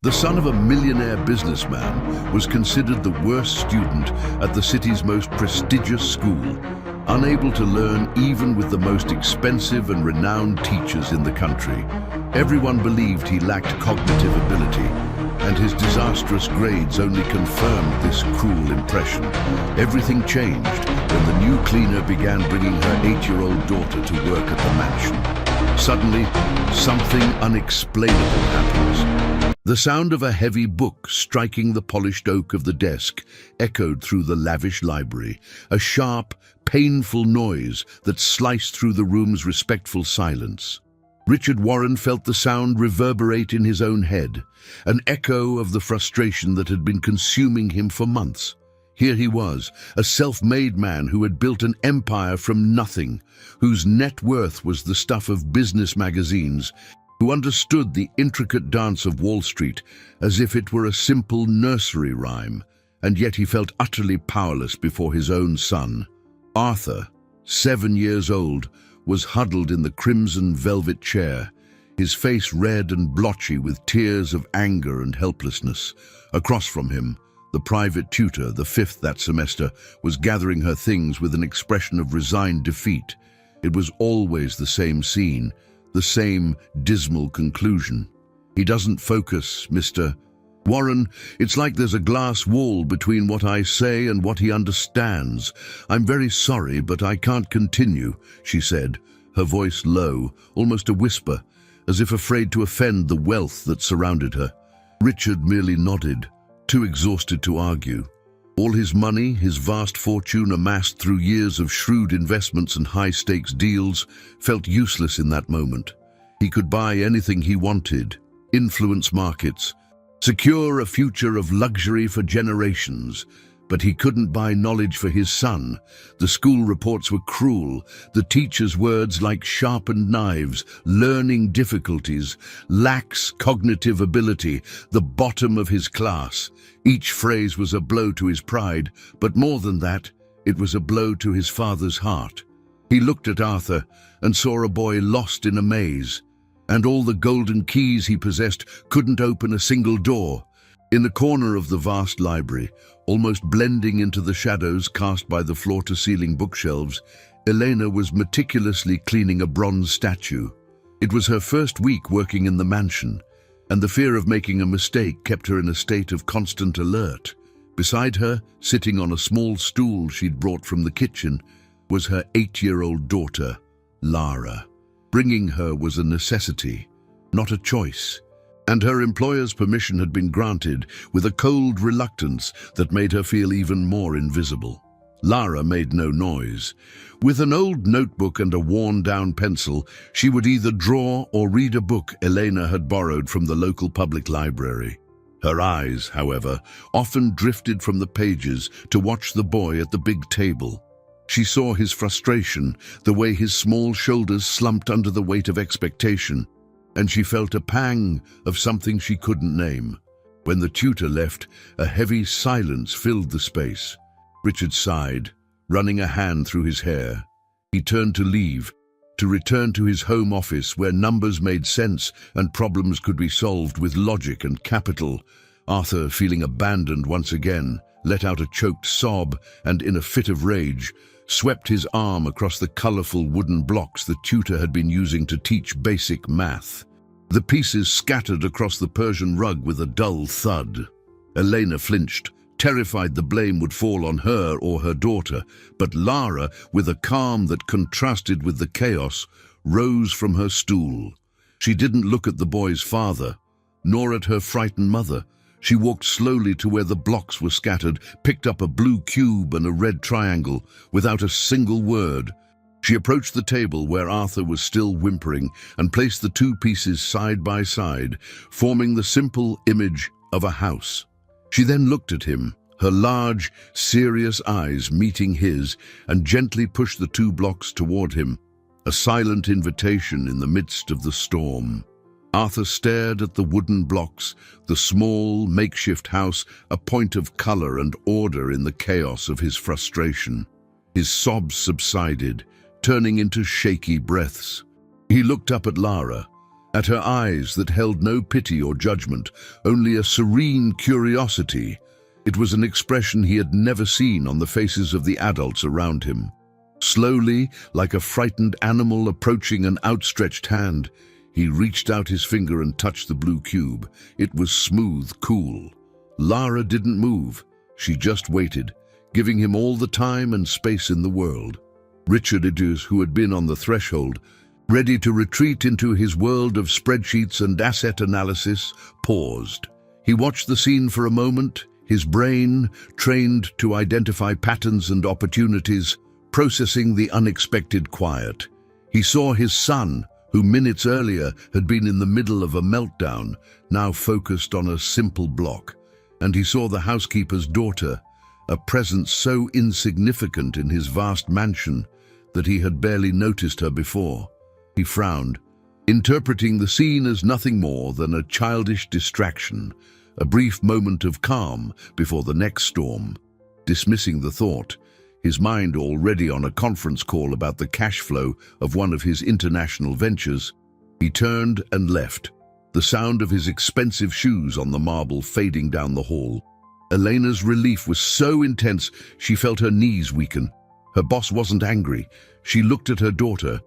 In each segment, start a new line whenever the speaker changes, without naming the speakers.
The son of a millionaire businessman was considered the worst student at the city's most prestigious school, unable to learn even with the most expensive and renowned teachers in the country. Everyone believed he lacked cognitive ability, and his disastrous grades only confirmed this cruel impression. Everything changed when the new cleaner began bringing her 8-year-old daughter to work at the mansion. Suddenly, something unexplainable happens. The sound of a heavy book striking the polished oak of the desk echoed through the lavish library, a sharp, painful noise that sliced through the room's respectful silence. Richard Warren felt the sound reverberate in his own head, an echo of the frustration that had been consuming him for months. Here he was, a self-made man who had built an empire from nothing, whose net worth was the stuff of business magazines, who understood the intricate dance of Wall Street as if it were a simple nursery rhyme, and yet he felt utterly powerless before his own son. Arthur, 7 years old, was huddled in the crimson velvet chair, his face red and blotchy with tears of anger and helplessness. Across from him, the private tutor, the 5th that semester, was gathering her things with an expression of resigned defeat. It was always the same scene, the same dismal conclusion. "He doesn't focus, Mr. Warren. It's like there's a glass wall between what I say and what he understands. I'm very sorry, but I can't continue," she said, her voice low, almost a whisper, as if afraid to offend the wealth that surrounded her. Richard merely nodded, too exhausted to argue. All his money, his vast fortune amassed through years of shrewd investments and high-stakes deals, felt useless in that moment. He could buy anything he wanted, influence markets, secure a future of luxury for generations, but he couldn't buy knowledge for his son. The school reports were cruel, the teachers' words like sharpened knives, learning difficulties, lacks cognitive ability, the bottom of his class. Each phrase was a blow to his pride, but more than that, it was a blow to his father's heart. He looked at Arthur and saw a boy lost in a maze, and all the golden keys he possessed couldn't open a single door. In the corner of the vast library, almost blending into the shadows cast by the floor-to-ceiling bookshelves, Elena was meticulously cleaning a bronze statue. It was her first week working in the mansion, and the fear of making a mistake kept her in a state of constant alert. Beside her, sitting on a small stool she'd brought from the kitchen, was her 8-year-old daughter, Lara. Bringing her was a necessity, not a choice, and her employer's permission had been granted with a cold reluctance that made her feel even more invisible. Lara made no noise. With an old notebook and a worn-down pencil, she would either draw or read a book Elena had borrowed from the local public library. Her eyes, however, often drifted from the pages to watch the boy at the big table. She saw his frustration, the way his small shoulders slumped under the weight of expectation, and she felt a pang of something she couldn't name. When the tutor left, a heavy silence filled the space. Richard sighed, running a hand through his hair. He turned to leave, to return to his home office where numbers made sense and problems could be solved with logic and capital. Arthur, feeling abandoned once again, let out a choked sob and, in a fit of rage, swept his arm across the colorful wooden blocks the tutor had been using to teach basic math. The pieces scattered across the Persian rug with a dull thud. Elena flinched, terrified the blame would fall on her or her daughter, but Lara, with a calm that contrasted with the chaos, rose from her stool. She didn't look at the boy's father, nor at her frightened mother. She walked slowly to where the blocks were scattered, picked up a blue cube and a red triangle, without a single word. She approached the table where Arthur was still whimpering and placed the two pieces side by side, forming the simple image of a house. She then looked at him, her large, serious eyes meeting his, and gently pushed the two blocks toward him, a silent invitation in the midst of the storm. Arthur stared at the wooden blocks, the small, makeshift house, a point of color and order in the chaos of his frustration. His sobs subsided, turning into shaky breaths. He looked up at Lara, At her eyes that held no pity or judgment, only a serene curiosity. It was an expression he had never seen on the faces of the adults around him. Slowly, like a frightened animal approaching an outstretched hand, he reached out his finger and touched the blue cube. It was smooth, cool. Lara didn't move. She just waited, giving him all the time and space in the world. Richard, who had been on the threshold, ready to retreat into his world of spreadsheets and asset analysis, paused. He watched the scene for a moment, his brain, trained to identify patterns and opportunities, processing the unexpected quiet. He saw his son, who minutes earlier had been in the middle of a meltdown, now focused on a simple block. And he saw the housekeeper's daughter, a presence so insignificant in his vast mansion that he had barely noticed her before. He frowned, interpreting the scene as nothing more than a childish distraction, a brief moment of calm before the next storm. Dismissing the thought, his mind already on a conference call about the cash flow of one of his international ventures, he turned and left, the sound of his expensive shoes on the marble fading down the hall. Elena's relief was so intense she felt her knees weaken. Her boss wasn't angry. She looked at her daughter,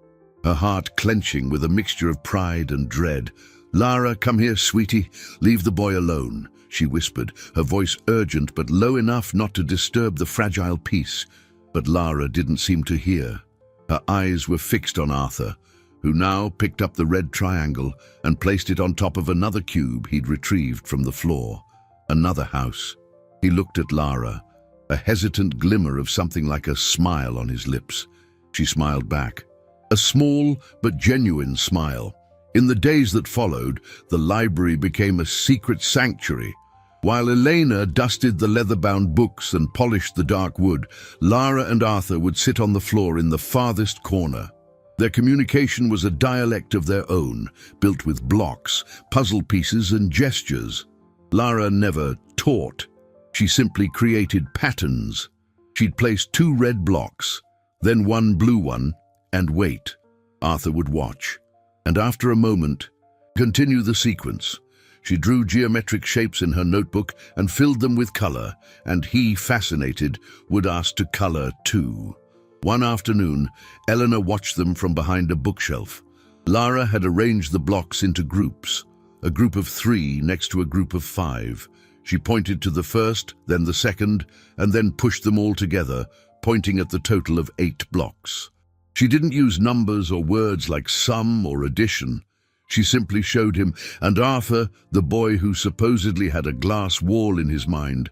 her heart clenching with a mixture of pride and dread. "Lara, come here, sweetie. Leave the boy alone," she whispered, her voice urgent but low enough not to disturb the fragile peace. But Lara didn't seem to hear. Her eyes were fixed on Arthur, who now picked up the red triangle and placed it on top of another cube he'd retrieved from the floor. Another house. He looked at Lara, a hesitant glimmer of something like a smile on his lips. She smiled back. A small but genuine smile. In the days that followed, the library became a secret sanctuary. While Elena dusted the leather-bound books and polished the dark wood, Lara and Arthur would sit on the floor in the farthest corner. Their communication was a dialect of their own, built with blocks, puzzle pieces and gestures. Lara never taught. She simply created patterns. She'd place 2 red blocks, then 1 blue one, and wait. Arthur would watch, and after a moment, continue the sequence. She drew geometric shapes in her notebook and filled them with color, and he, fascinated, would ask to color too. One afternoon, Eleanor watched them from behind a bookshelf. Lara had arranged the blocks into groups, a group of 3 next to a group of 5. She pointed to the first, then the second, and then pushed them all together, pointing at the total of 8 blocks. She didn't use numbers or words like sum or addition. She simply showed him, and Arthur, the boy who supposedly had a glass wall in his mind,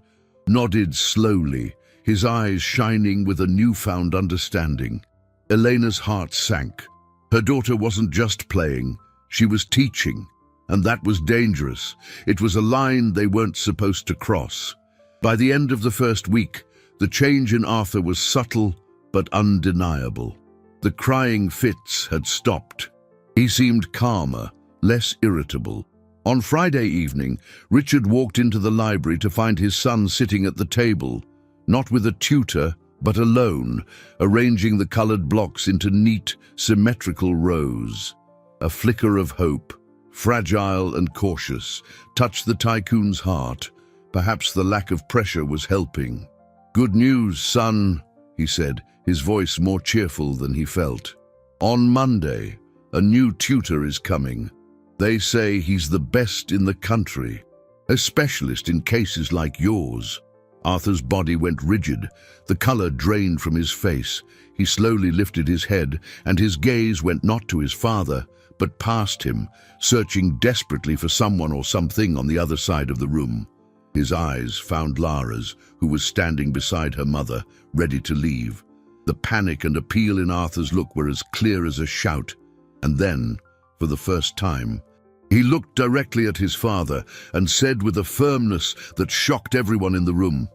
nodded slowly, his eyes shining with a newfound understanding. Elena's heart sank. Her daughter wasn't just playing, she was teaching, and that was dangerous. It was a line they weren't supposed to cross. By the end of the first week, the change in Arthur was subtle but undeniable. The crying fits had stopped. He seemed calmer, less irritable. On Friday evening, Richard walked into the library to find his son sitting at the table, not with a tutor, but alone, arranging the colored blocks into neat, symmetrical rows. A flicker of hope, fragile and cautious, touched the tycoon's heart. Perhaps the lack of pressure was helping. "Good news, son," he said, his voice more cheerful than he felt. "On Monday, a new tutor is coming. They say he's the best in the country, a specialist in cases like yours." Arthur's body went rigid, the color drained from his face. He slowly lifted his head, and his gaze went not to his father, but past him, searching desperately for someone or something on the other side of the room. His eyes found Lara's, who was standing beside her mother, ready to leave. The panic and appeal in Arthur's look were as clear as a shout. And then, for the first time, he looked directly at his father and said with a firmness that shocked everyone in the room,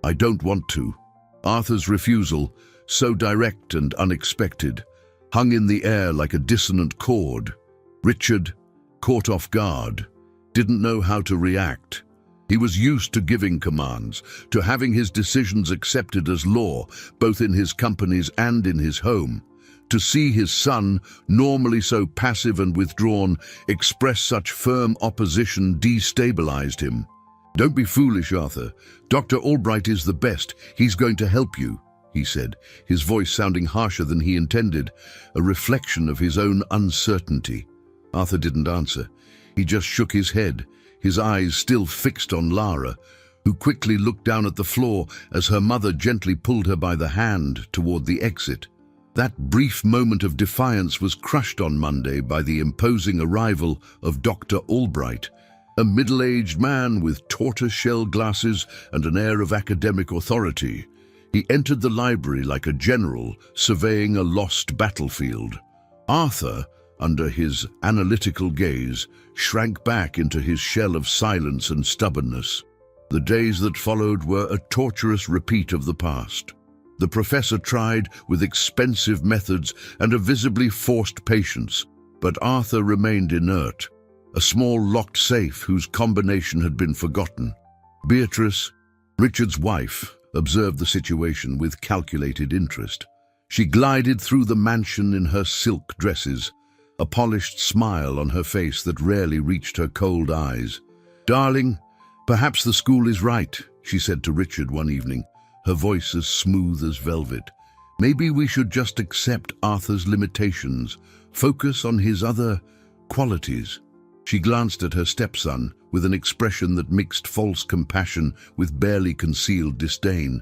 "I don't want to." Arthur's refusal, so direct and unexpected, hung in the air like a dissonant chord. Richard, caught off guard, didn't know how to react. He was used to giving commands, to having his decisions accepted as law, both in his companies and in his home. To see his son, normally so passive and withdrawn, express such firm opposition destabilized him. "Don't be foolish, Arthur. Dr. Albright is the best. He's going to help you," he said, his voice sounding harsher than he intended, a reflection of his own uncertainty. Arthur didn't answer. He just shook his head, his eyes still fixed on Lara, who quickly looked down at the floor as her mother gently pulled her by the hand toward the exit. That brief moment of defiance was crushed on Monday by the imposing arrival of Dr. Albright, a middle-aged man with tortoise-shell glasses and an air of academic authority. He entered the library like a general surveying a lost battlefield. Arthur, under his analytical gaze, shrank back into his shell of silence and stubbornness. The days that followed were a torturous repeat of the past. The professor tried with expensive methods and a visibly forced patience, but Arthur remained inert, a small locked safe whose combination had been forgotten. Beatrice, Richard's wife, observed the situation with calculated interest. She glided through the mansion in her silk dresses, a polished smile on her face that rarely reached her cold eyes. "Darling, perhaps the school is right," she said to Richard one evening, her voice as smooth as velvet. "Maybe we should just accept Arthur's limitations, focus on his other qualities." She glanced at her stepson with an expression that mixed false compassion with barely concealed disdain.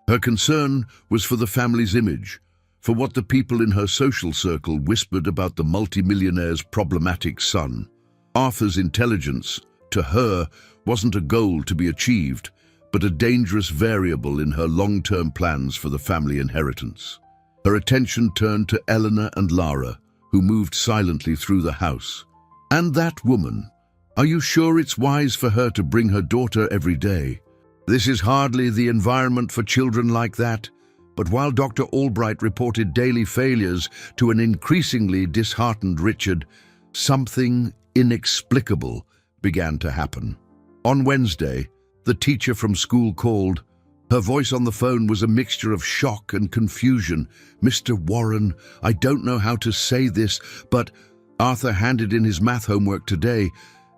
Her concern was for the family's image, for what the people in her social circle whispered about the multimillionaire's problematic son. Arthur's intelligence, to her, wasn't a goal to be achieved, but a dangerous variable in her long-term plans for the family inheritance. Her attention turned to Eleanor and Lara, who moved silently through the house. "And that woman, are you sure it's wise for her to bring her daughter every day? This is hardly the environment for children like that." But while Dr. Albright reported daily failures to an increasingly disheartened Richard, something inexplicable began to happen. On Wednesday, the teacher from school called. Her voice on the phone was a mixture of shock and confusion. "Mr. Warren, I don't know how to say this, but Arthur handed in his math homework today,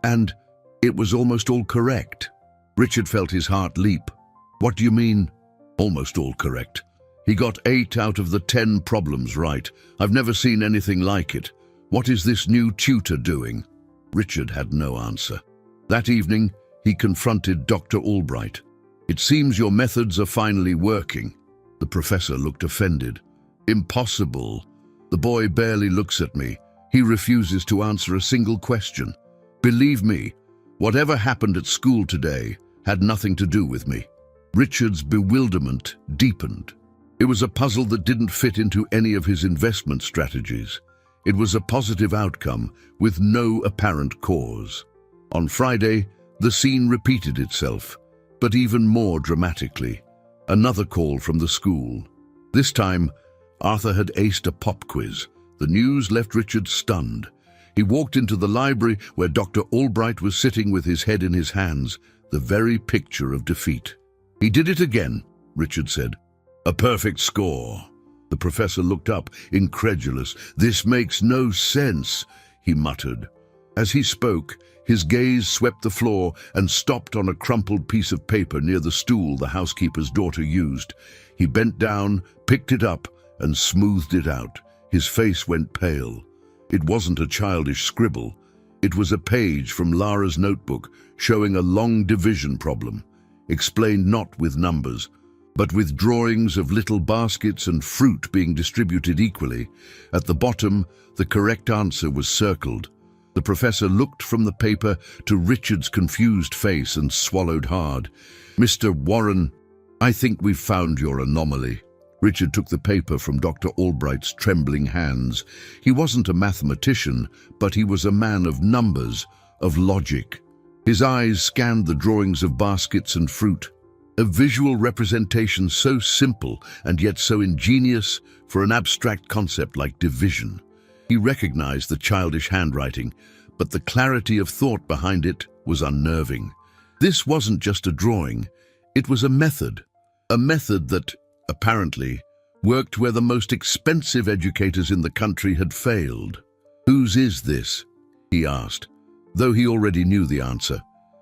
and it was almost all correct." Richard felt his heart leap. "What do you mean, almost all correct?" "He got 8 out of the 10 problems right. I've never seen anything like it. What is this new tutor doing?" Richard had no answer. That evening, he confronted Dr. Albright. "It seems your methods are finally working." The professor looked offended. "Impossible. The boy barely looks at me. He refuses to answer a single question. Believe me, whatever happened at school today had nothing to do with me." Richard's bewilderment deepened. It was a puzzle that didn't fit into any of his investment strategies. It was a positive outcome with no apparent cause. On Friday, the scene repeated itself, but even more dramatically. Another call from the school. This time, Arthur had aced a pop quiz. The news left Richard stunned. He walked into the library where Dr. Albright was sitting with his head in his hands, the very picture of defeat. "He did it again," Richard said. "A perfect score." The professor looked up, incredulous. "This makes no sense," he muttered. As he spoke, his gaze swept the floor and stopped on a crumpled piece of paper near the stool the housekeeper's daughter used. He bent down, picked it up, and smoothed it out. His face went pale. It wasn't a childish scribble. It was a page from Lara's notebook showing a long division problem, explained not with numbers, but with drawings of little baskets and fruit being distributed equally. At the bottom, the correct answer was circled. The professor looked from the paper to Richard's confused face and swallowed hard. "Mr. Warren, I think we've found your anomaly." Richard took the paper from Dr. Albright's trembling hands. He wasn't a mathematician, but he was a man of numbers, of logic. His eyes scanned the drawings of baskets and fruit. A visual representation so simple and yet so ingenious for an abstract concept like division. He recognized the childish handwriting, but the clarity of thought behind it was unnerving. This wasn't just a drawing, it was a method that, apparently, worked where the most expensive educators in the country had failed. "Whose is this?" he asked, though he already knew the answer.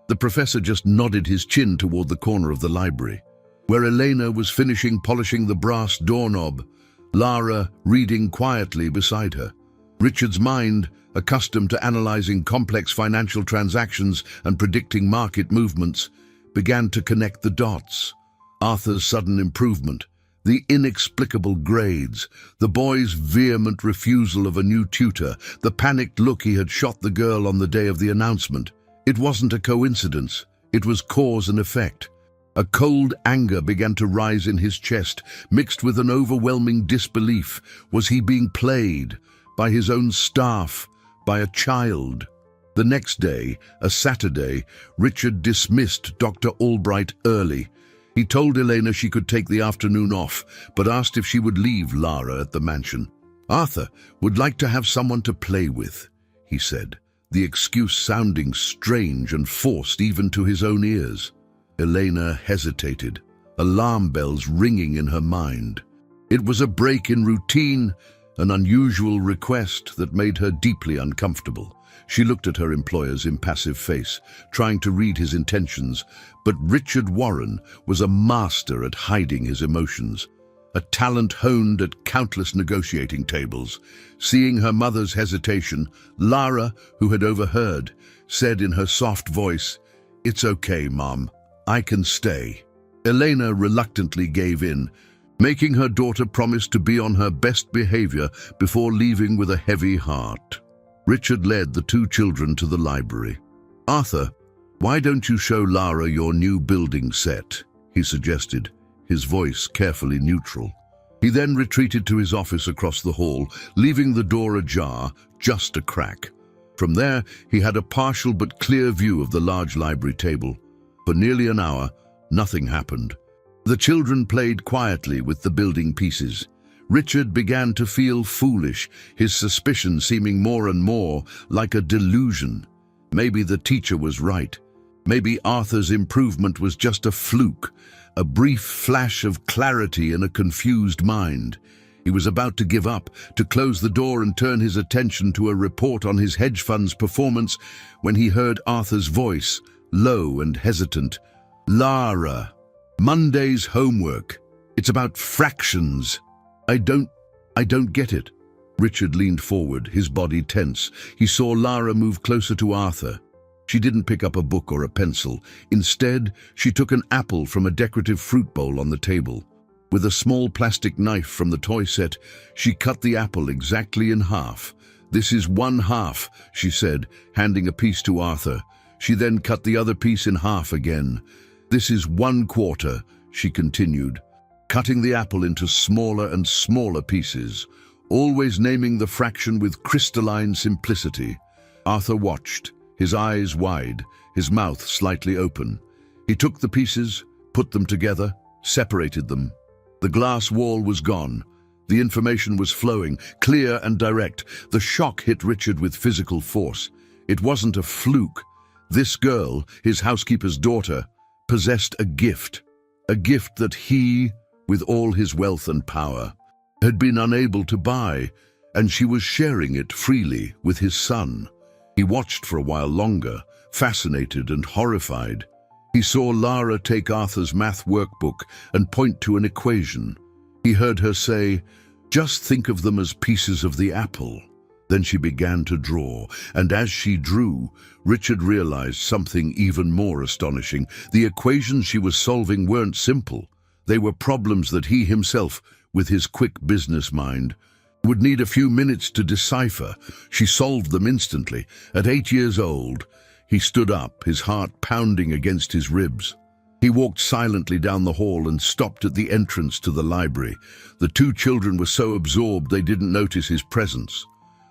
The professor just nodded his chin toward the corner of the library, where Elena was finishing polishing the brass doorknob, Lara reading quietly beside her. Richard's mind, accustomed to analyzing complex financial transactions and predicting market movements, began to connect the dots. Arthur's sudden improvement, the inexplicable grades, the boy's vehement refusal of a new tutor, the panicked look he had shot the girl on the day of the announcement. It wasn't a coincidence, it was cause and effect. A cold anger began to rise in his chest, mixed with an overwhelming disbelief. Was he being played? By his own staff? By a child? The next day, a Saturday, Richard dismissed Dr. Albright early. He told Elena she could take the afternoon off, but asked if she would leave Lara at the mansion. "Arthur would like to have someone to play with," he said, the excuse sounding strange and forced even to his own ears. Elena hesitated, alarm bells ringing in her mind. It was a break in routine, an unusual request that made her deeply uncomfortable. She looked at her employer's impassive face, trying to read his intentions, but Richard Warren was a master at hiding his emotions, a talent honed at countless negotiating tables. Seeing her mother's hesitation, Lara, who had overheard, said in her soft voice, "It's okay, Mom. I can stay." Elena reluctantly gave in, making her daughter promise to be on her best behavior before leaving with a heavy heart. Richard led the two children to the library. "Arthur, why don't you show Lara your new building set?" he suggested, his voice carefully neutral. He then retreated to his office across the hall, leaving the door ajar, just a crack. From there, he had a partial but clear view of the large library table. For nearly an hour, nothing happened. The children played quietly with the building pieces. Richard began to feel foolish, his suspicion seeming more and more like a delusion. Maybe the teacher was right. Maybe Arthur's improvement was just a fluke, a brief flash of clarity in a confused mind. He was about to give up, to close the door and turn his attention to a report on his hedge fund's performance, when he heard Arthur's voice, low and hesitant. "Lara, Monday's homework. It's about fractions." I don't get it." Richard leaned forward, his body tense. He saw Lara move closer to Arthur. She didn't pick up a book or a pencil. Instead, she took an apple from a decorative fruit bowl on the table. With a small plastic knife from the toy set, she cut the apple exactly in half. "This is 1/2, she said, handing a piece to Arthur. She then cut the other piece in half again. "This is 1/4, she continued, cutting the apple into smaller and smaller pieces, always naming the fraction with crystalline simplicity. Arthur watched, his eyes wide, his mouth slightly open. He took the pieces, put them together, separated them. The glass wall was gone. The information was flowing, clear and direct. The shock hit Richard with physical force. It wasn't a fluke. This girl, his housekeeper's daughter, possessed a gift that he, with all his wealth and power, had been unable to buy, and she was sharing it freely with his son. He watched for a while longer, fascinated and horrified. He saw Lara take Arthur's math workbook and point to an equation. He heard her say, "Just think of them as pieces of the apple." Then she began to draw, and as she drew, Richard realized something even more astonishing. The equations she was solving weren't simple. They were problems that he himself, with his quick business mind, would need a few minutes to decipher. She solved them instantly. At 8 years old, he stood up, his heart pounding against his ribs. He walked silently down the hall and stopped at the entrance to the library. The two children were so absorbed they didn't notice his presence.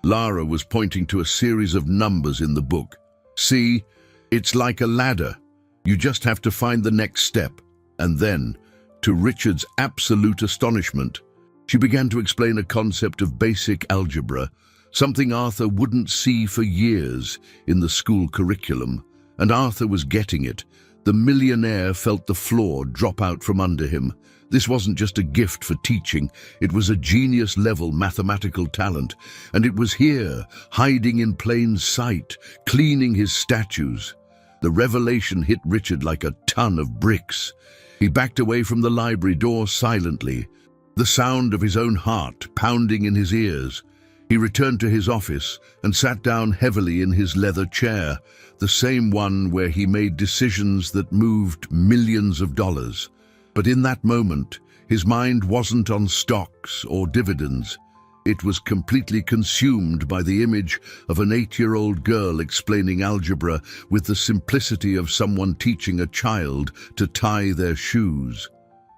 Lara was pointing to a series of numbers in the book. "See, it's like a ladder. You just have to find the next step." And then, to Richard's absolute astonishment, she began to explain a concept of basic algebra, something Arthur wouldn't see for years in the school curriculum. And Arthur was getting it. The millionaire felt the floor drop out from under him. This wasn't just a gift for teaching, it was a genius-level mathematical talent, and it was here, hiding in plain sight, cleaning his statues. The revelation hit Richard like a ton of bricks. He backed away from the library door silently, the sound of his own heart pounding in his ears. He returned to his office and sat down heavily in his leather chair, the same one where he made decisions that moved millions of dollars. But in that moment, his mind wasn't on stocks or dividends. It was completely consumed by the image of an 8-year-old girl explaining algebra with the simplicity of someone teaching a child to tie their shoes.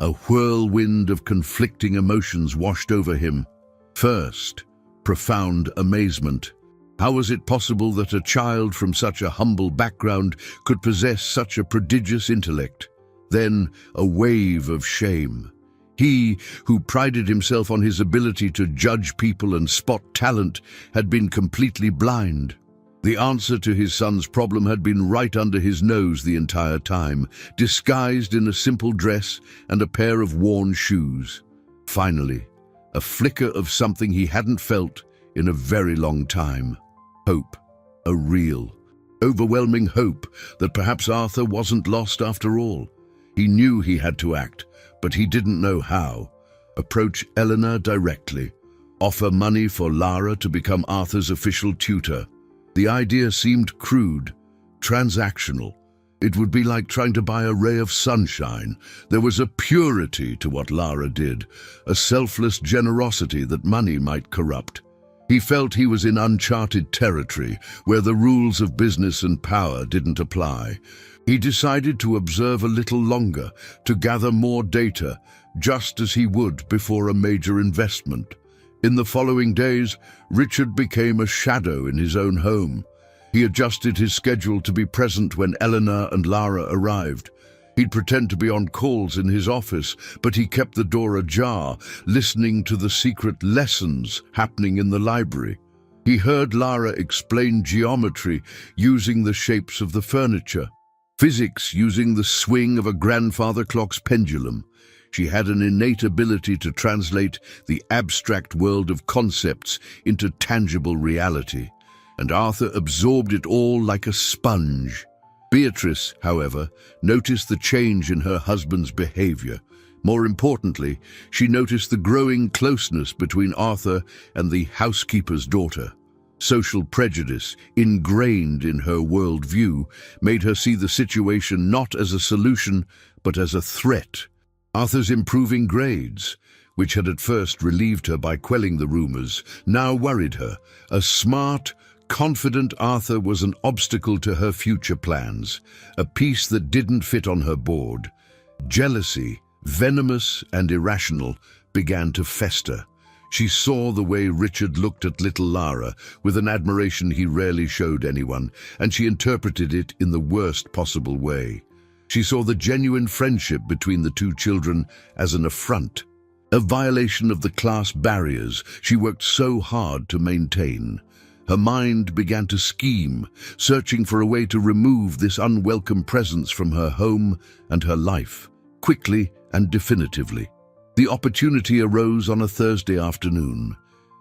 A whirlwind of conflicting emotions washed over him. First, profound amazement. How was it possible that a child from such a humble background could possess such a prodigious intellect? Then, a wave of shame. He, who prided himself on his ability to judge people and spot talent, had been completely blind. The answer to his son's problem had been right under his nose the entire time, disguised in a simple dress and a pair of worn shoes. Finally, a flicker of something he hadn't felt in a very long time. Hope. A real, overwhelming hope that perhaps Arthur wasn't lost after all. He knew he had to act, but he didn't know how. Approach Eleanor directly. Offer money for Lara to become Arthur's official tutor. The idea seemed crude, transactional. It would be like trying to buy a ray of sunshine. There was a purity to what Lara did, a selfless generosity that money might corrupt. He felt he was in uncharted territory, where the rules of business and power didn't apply. He decided to observe a little longer, to gather more data, just as he would before a major investment. In the following days, Richard became a shadow in his own home. He adjusted his schedule to be present when Eleanor and Lara arrived. He'd pretend to be on calls in his office, but he kept the door ajar, listening to the secret lessons happening in the library. He heard Lara explain geometry using the shapes of the furniture, physics using the swing of a grandfather clock's pendulum. She had an innate ability to translate the abstract world of concepts into tangible reality, and Arthur absorbed it all like a sponge. Beatrice, however, noticed the change in her husband's behavior. More importantly, she noticed the growing closeness between Arthur and the housekeeper's daughter. Social prejudice, ingrained in her worldview, made her see the situation not as a solution, but as a threat. Arthur's improving grades, which had at first relieved her by quelling the rumors, now worried her. A smart, confident Arthur was an obstacle to her future plans, a piece that didn't fit on her board. Jealousy, venomous and irrational, began to fester. She saw the way Richard looked at little Lara with an admiration he rarely showed anyone, and she interpreted it in the worst possible way. She saw the genuine friendship between the two children as an affront, a violation of the class barriers she worked so hard to maintain. Her mind began to scheme, searching for a way to remove this unwelcome presence from her home and her life, quickly and definitively. The opportunity arose on a Thursday afternoon.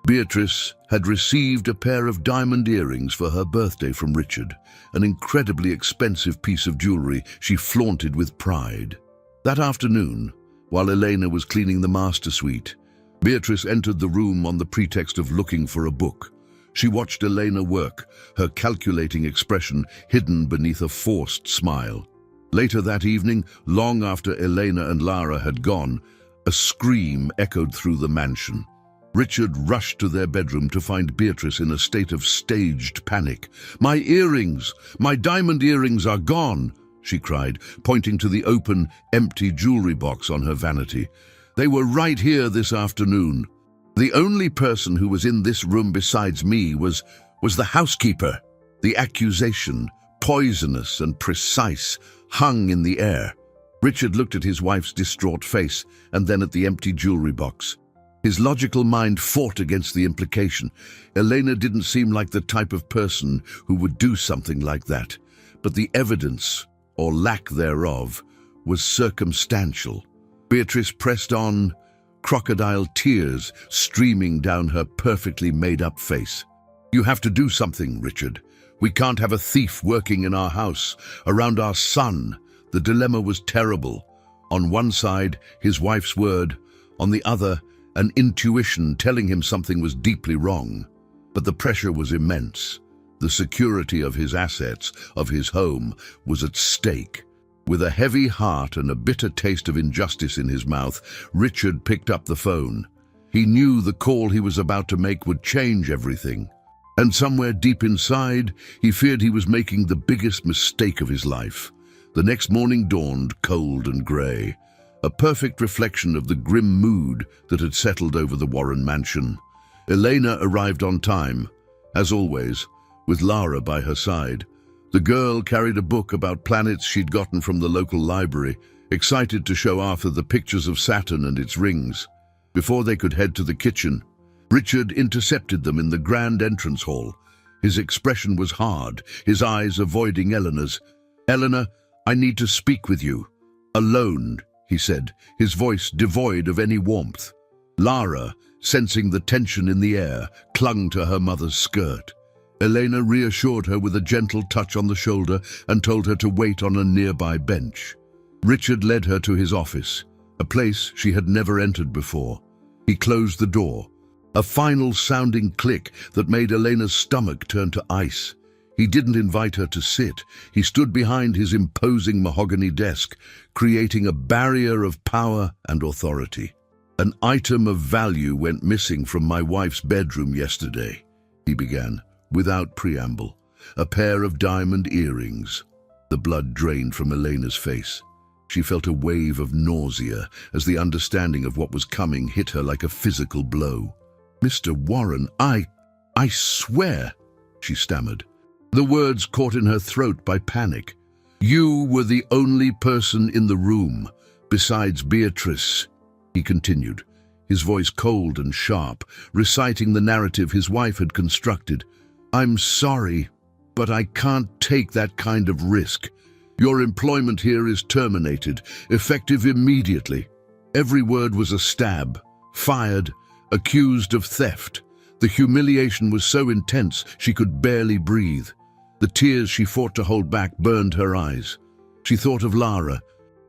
Beatrice had received a pair of diamond earrings for her birthday from Richard, an incredibly expensive piece of jewelry she flaunted with pride. That afternoon, while Elena was cleaning the master suite, Beatrice entered the room on the pretext of looking for a book. She watched Elena work, her calculating expression hidden beneath a forced smile. Later that evening, long after Elena and Lara had gone, a scream echoed through the mansion. Richard rushed to their bedroom to find Beatrice in a state of staged panic. "My earrings! My diamond earrings are gone!" she cried, pointing to the open, empty jewelry box on her vanity. "They were right here this afternoon. The only person who was in this room besides me was the housekeeper." The accusation, poisonous and precise, hung in the air. Richard looked at his wife's distraught face and then at the empty jewelry box. His logical mind fought against the implication. Elena didn't seem like the type of person who would do something like that. But the evidence, or lack thereof, was circumstantial. Beatrice pressed on, crocodile tears streaming down her perfectly made-up face. "You have to do something, Richard. We can't have a thief working in our house, around our son." The dilemma was terrible. On one side, his wife's word. On the other, an intuition telling him something was deeply wrong. But the pressure was immense. The security of his assets, of his home, was at stake. With a heavy heart and a bitter taste of injustice in his mouth, Richard picked up the phone. He knew the call he was about to make would change everything. And somewhere deep inside, he feared he was making the biggest mistake of his life. The next morning dawned cold and grey, a perfect reflection of the grim mood that had settled over the Warren mansion. Elena arrived on time, as always, with Lara by her side. The girl carried a book about planets she'd gotten from the local library, excited to show Arthur the pictures of Saturn and its rings. Before they could head to the kitchen, Richard intercepted them in the grand entrance hall. His expression was hard, his eyes avoiding Eleanor's. "Eleanor, I need to speak with you. Alone," he said, his voice devoid of any warmth. Lara, sensing the tension in the air, clung to her mother's skirt. Elena reassured her with a gentle touch on the shoulder and told her to wait on a nearby bench. Richard led her to his office, a place she had never entered before. He closed the door, a final sounding click that made Elena's stomach turn to ice. He didn't invite her to sit. He stood behind his imposing mahogany desk, creating a barrier of power and authority. "An item of value went missing from my wife's bedroom yesterday," he began, without preamble. "A pair of diamond earrings." The blood drained from Elena's face. She felt a wave of nausea as the understanding of what was coming hit her like a physical blow. "Mr. Warren, I swear," she stammered. The words caught in her throat by panic. "You were the only person in the room, besides Beatrice," he continued, his voice cold and sharp, reciting the narrative his wife had constructed. "I'm sorry, but I can't take that kind of risk. Your employment here is terminated, effective immediately." Every word was a stab. Fired, accused of theft. The humiliation was so intense she could barely breathe. The tears she fought to hold back burned her eyes. She thought of Lara,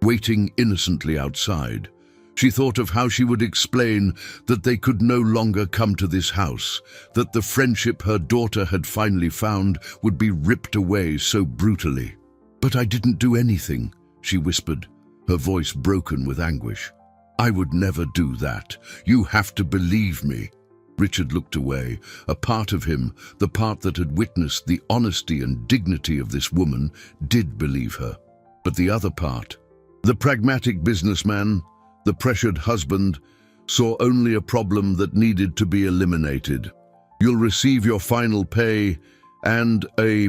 waiting innocently outside. She thought of how she would explain that they could no longer come to this house, that the friendship her daughter had finally found would be ripped away so brutally. "But I didn't do anything," she whispered, her voice broken with anguish. "I would never do that. You have to believe me." Richard looked away. A part of him, the part that had witnessed the honesty and dignity of this woman, did believe her. But the other part, the pragmatic businessman, the pressured husband, saw only a problem that needed to be eliminated. "You'll receive your final pay and a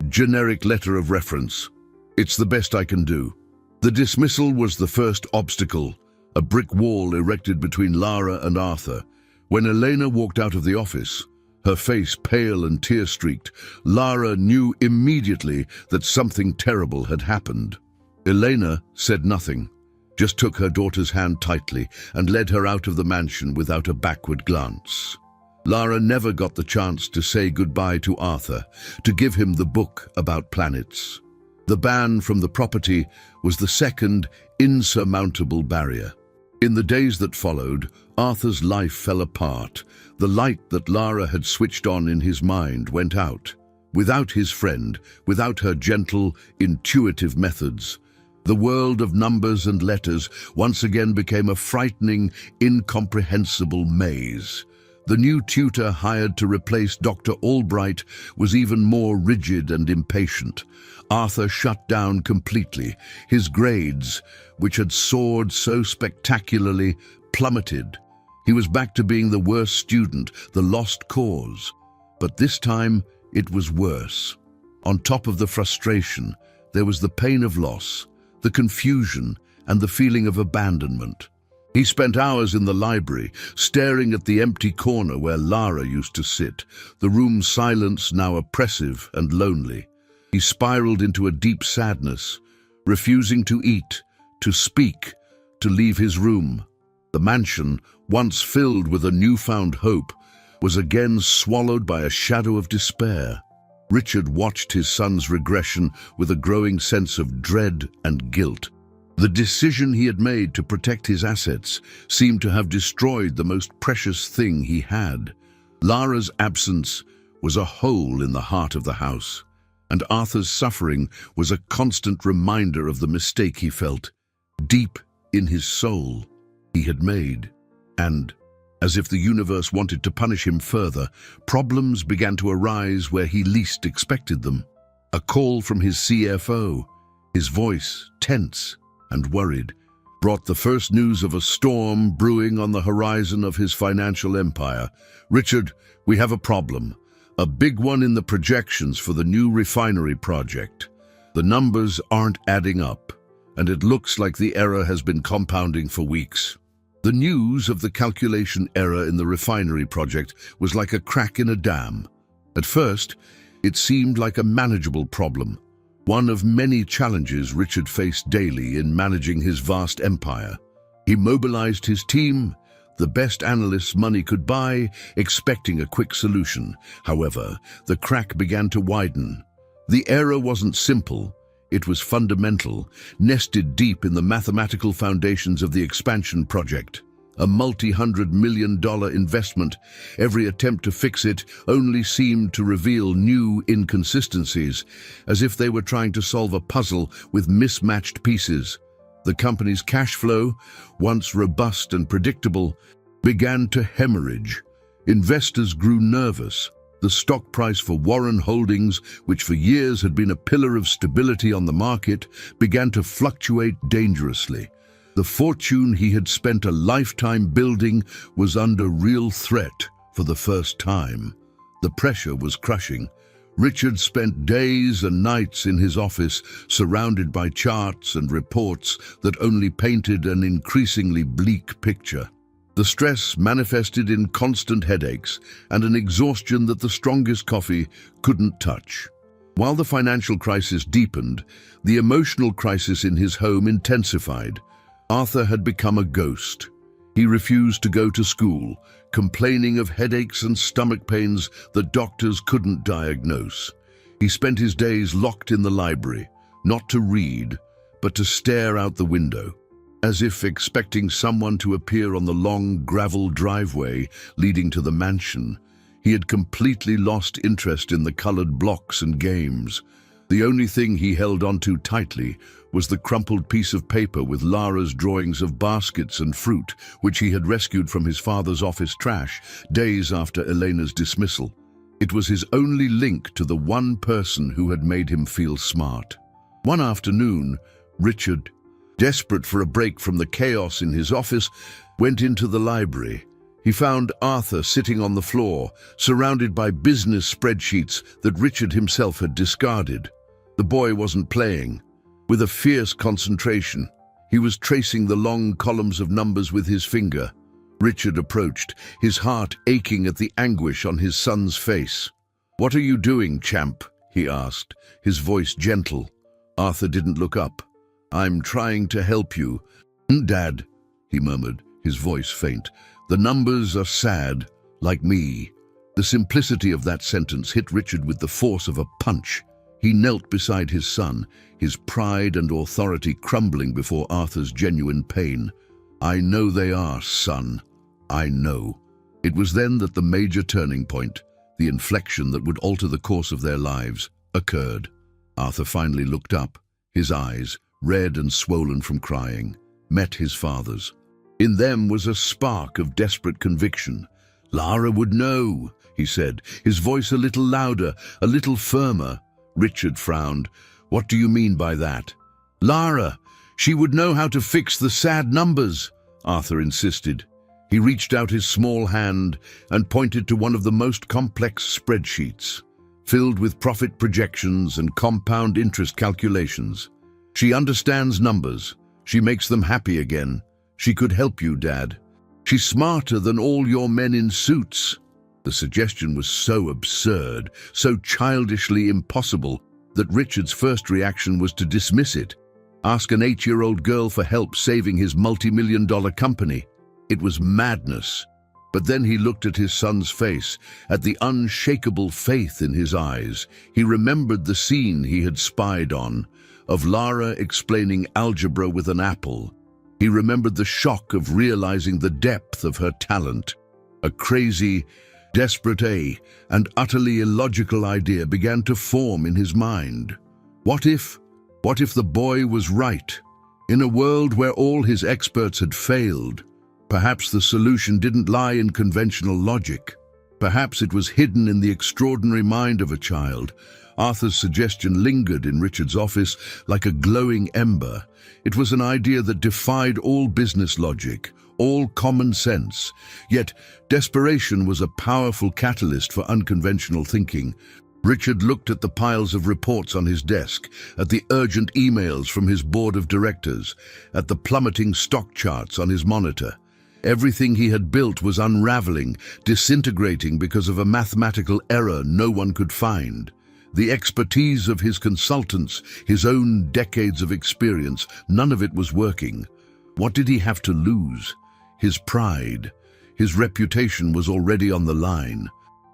generic letter of reference. It's the best I can do." The dismissal was the first obstacle, a brick wall erected between Lara and Arthur. When Elena walked out of the office, her face pale and tear-streaked, Lara knew immediately that something terrible had happened. Elena said nothing, just took her daughter's hand tightly and led her out of the mansion without a backward glance. Lara never got the chance to say goodbye to Arthur, to give him the book about planets. The ban from the property was the second insurmountable barrier. In the days that followed, Arthur's life fell apart. The light that Lara had switched on in his mind went out. Without his friend, without her gentle, intuitive methods, the world of numbers and letters once again became a frightening, incomprehensible maze. The new tutor hired to replace Dr. Albright was even more rigid and impatient. Arthur shut down completely. His grades, which had soared so spectacularly, plummeted. He was back to being the worst student, the lost cause. But this time, it was worse. On top of the frustration, there was the pain of loss, the confusion, and the feeling of abandonment. He spent hours in the library, staring at the empty corner where Lara used to sit, the room's silence now oppressive and lonely. He spiraled into a deep sadness, refusing to eat, to speak, to leave his room. The mansion, once filled with a newfound hope, was again swallowed by a shadow of despair. Richard watched his son's regression with a growing sense of dread and guilt. The decision he had made to protect his assets seemed to have destroyed the most precious thing he had. Lara's absence was a hole in the heart of the house, and Arthur's suffering was a constant reminder of the mistake he felt, deep in his soul, he had made. And, as if the universe wanted to punish him further, problems began to arise where he least expected them. A call from his CFO, his voice tense and worried, brought the first news of a storm brewing on the horizon of his financial empire. "Richard, we have a problem. A big one in the projections for the new refinery project. The numbers aren't adding up, and it looks like the error has been compounding for weeks." The news of the calculation error in the refinery project was like a crack in a dam. At first, it seemed like a manageable problem, one of many challenges Richard faced daily in managing his vast empire. He mobilized his team, the best analysts money could buy, expecting a quick solution. However, the crack began to widen. The error wasn't simple. It was fundamental, nested deep in the mathematical foundations of the expansion project. A multi-hundred-million-dollar investment, every attempt to fix it only seemed to reveal new inconsistencies, as if they were trying to solve a puzzle with mismatched pieces. The company's cash flow, once robust and predictable, began to hemorrhage. Investors grew nervous. The stock price for Warren Holdings, which for years had been a pillar of stability on the market, began to fluctuate dangerously. The fortune he had spent a lifetime building was under real threat for the first time. The pressure was crushing. Richard spent days and nights in his office, surrounded by charts and reports that only painted an increasingly bleak picture. The stress manifested in constant headaches and an exhaustion that the strongest coffee couldn't touch. While the financial crisis deepened, the emotional crisis in his home intensified. Arthur had become a ghost. He refused to go to school, complaining of headaches and stomach pains that doctors couldn't diagnose. He spent his days locked in the library, not to read, but to stare out the window, as if expecting someone to appear on the long gravel driveway leading to the mansion. He had completely lost interest in the colored blocks and games. The only thing he held onto tightly was the crumpled piece of paper with Lara's drawings of baskets and fruit, which he had rescued from his father's office trash days after Elena's dismissal. It was his only link to the one person who had made him feel smart. One afternoon, Richard, desperate for a break from the chaos in his office, went into the library. He found Arthur sitting on the floor, surrounded by business spreadsheets that Richard himself had discarded. The boy wasn't playing. With a fierce concentration, he was tracing the long columns of numbers with his finger. Richard approached, his heart aching at the anguish on his son's face. "What are you doing, champ?" he asked, his voice gentle. Arthur didn't look up. "I'm trying to help you." "Dad," he murmured, his voice faint. "The numbers are sad, like me." The simplicity of that sentence hit Richard with the force of a punch. He knelt beside his son, his pride and authority crumbling before Arthur's genuine pain. "I know they are, son. I know." It was then that the major turning point, the inflection that would alter the course of their lives, occurred. Arthur finally looked up. His eyes, red and swollen from crying, met his father's. In them was a spark of desperate conviction. "Lara would know," he said, his voice a little louder, a little firmer. Richard frowned. "What do you mean by that?" "Lara, she would know how to fix the sad numbers," Arthur insisted. He reached out his small hand and pointed to one of the most complex spreadsheets, filled with profit projections and compound interest calculations. "She understands numbers. She makes them happy again. She could help you, Dad. She's smarter than all your men in suits." The suggestion was so absurd, so childishly impossible, that Richard's first reaction was to dismiss it. Ask an 8-year-old girl for help saving his multi-million-dollar company. It was madness. But then he looked at his son's face, at the unshakable faith in his eyes. He remembered the scene he had spied on, of Lara explaining algebra with an apple. He remembered the shock of realizing the depth of her talent. A crazy, desperate, and utterly illogical idea began to form in his mind. What if the boy was right? In a world where all his experts had failed, perhaps the solution didn't lie in conventional logic. Perhaps it was hidden in the extraordinary mind of a child. Arthur's suggestion lingered in Richard's office like a glowing ember. It was an idea that defied all business logic, all common sense. Yet desperation was a powerful catalyst for unconventional thinking. Richard looked at the piles of reports on his desk, at the urgent emails from his board of directors, at the plummeting stock charts on his monitor. Everything he had built was unraveling, disintegrating because of a mathematical error no one could find. The expertise of his consultants, his own decades of experience, none of it was working. What did he have to lose? His pride. His reputation was already on the line.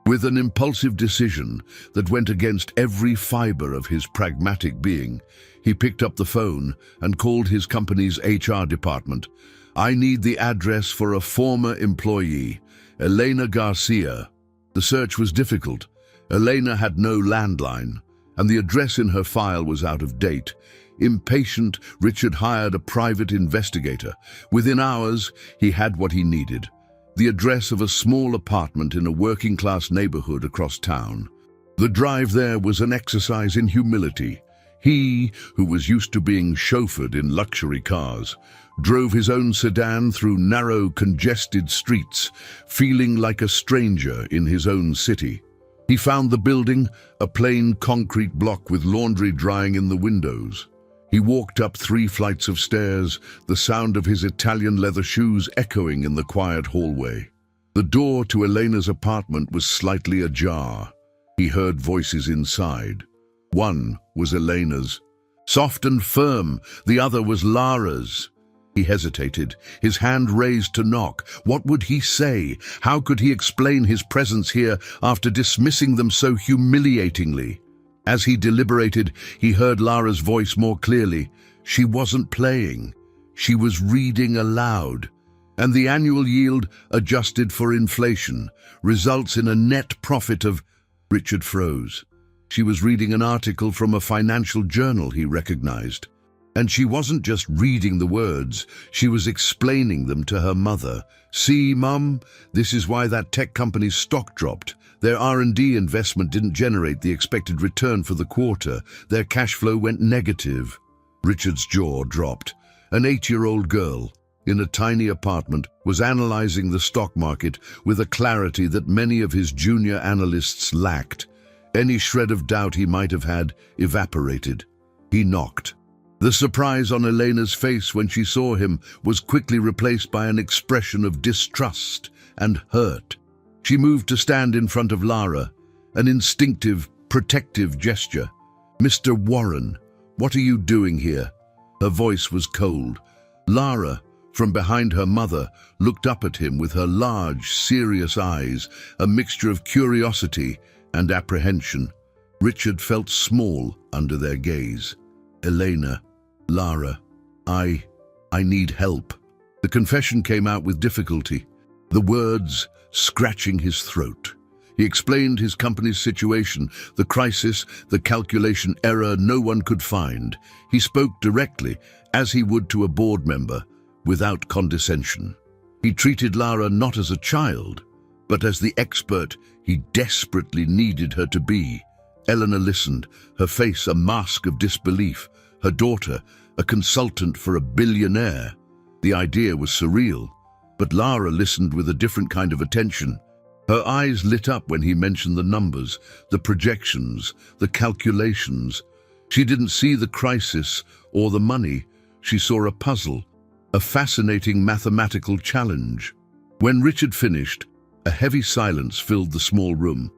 With an impulsive decision that went against every fiber of his pragmatic being, he picked up the phone and called his company's HR department. "I need the address for a former employee, Elena Garcia." The search was difficult. Elena had no landline, and the address in her file was out of date. Impatient, Richard hired a private investigator. Within hours, he had what he needed: the address of a small apartment in a working-class neighborhood across town. The drive there was an exercise in humility. He, who was used to being chauffeured in luxury cars, drove his own sedan through narrow, congested streets, feeling like a stranger in his own city. He found the building, a plain concrete block with laundry drying in the windows. He walked up 3 flights of stairs, the sound of his Italian leather shoes echoing in the quiet hallway. The door to Elena's apartment was slightly ajar. He heard voices inside. One was Elena's, soft and firm. The other was Lara's. He hesitated, his hand raised to knock. What would he say? How could he explain his presence here after dismissing them so humiliatingly? As he deliberated, he heard Lara's voice more clearly. She wasn't playing. She was reading aloud. And the annual yield, adjusted for inflation, results in a net profit of... Richard froze. She was reading an article from a financial journal he recognized. And she wasn't just reading the words, she was explaining them to her mother. "See, Mum, this is why that tech company's stock dropped. Their R&D investment didn't generate the expected return for the quarter. Their cash flow went negative." Richard's jaw dropped. An 8-year-old girl, in a tiny apartment, was analyzing the stock market with a clarity that many of his junior analysts lacked. Any shred of doubt he might have had evaporated. He knocked. The surprise on Elena's face when she saw him was quickly replaced by an expression of distrust and hurt. She moved to stand in front of Lara, an instinctive, protective gesture. "Mr. Warren, what are you doing here?" Her voice was cold. Lara, from behind her mother, looked up at him with her large, serious eyes, a mixture of curiosity and apprehension. Richard felt small under their gaze. "Elena, Lara, I need help." The confession came out with difficulty, the words scratching his throat. He explained his company's situation, the crisis, the calculation error no one could find. He spoke directly, as he would to a board member, without condescension. He treated Lara not as a child, but as the expert he desperately needed her to be. Eleanor listened, her face a mask of disbelief. Her daughter, a consultant for a billionaire. The idea was surreal, but Lara listened with a different kind of attention. Her eyes lit up when he mentioned the numbers, the projections, the calculations. She didn't see the crisis or the money. She saw a puzzle, a fascinating mathematical challenge. When Richard finished, a heavy silence filled the small room.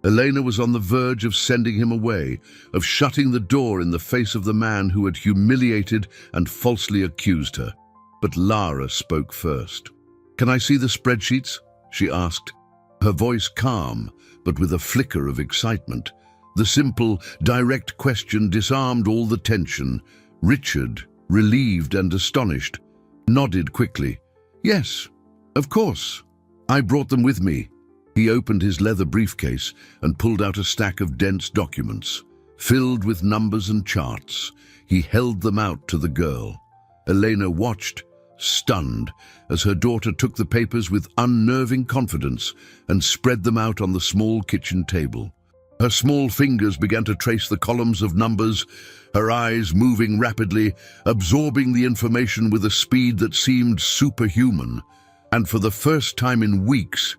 Elena was on the verge of sending him away, of shutting the door in the face of the man who had humiliated and falsely accused her. But Lara spoke first. "Can I see the spreadsheets?" she asked, her voice calm, but with a flicker of excitement. The simple, direct question disarmed all the tension. Richard, relieved and astonished, nodded quickly. "Yes, of course. I brought them with me." He opened his leather briefcase and pulled out a stack of dense documents, filled with numbers and charts. He held them out to the girl. Elena watched, stunned, as her daughter took the papers with unnerving confidence and spread them out on the small kitchen table. Her small fingers began to trace the columns of numbers, her eyes moving rapidly, absorbing the information with a speed that seemed superhuman. And for the first time in weeks,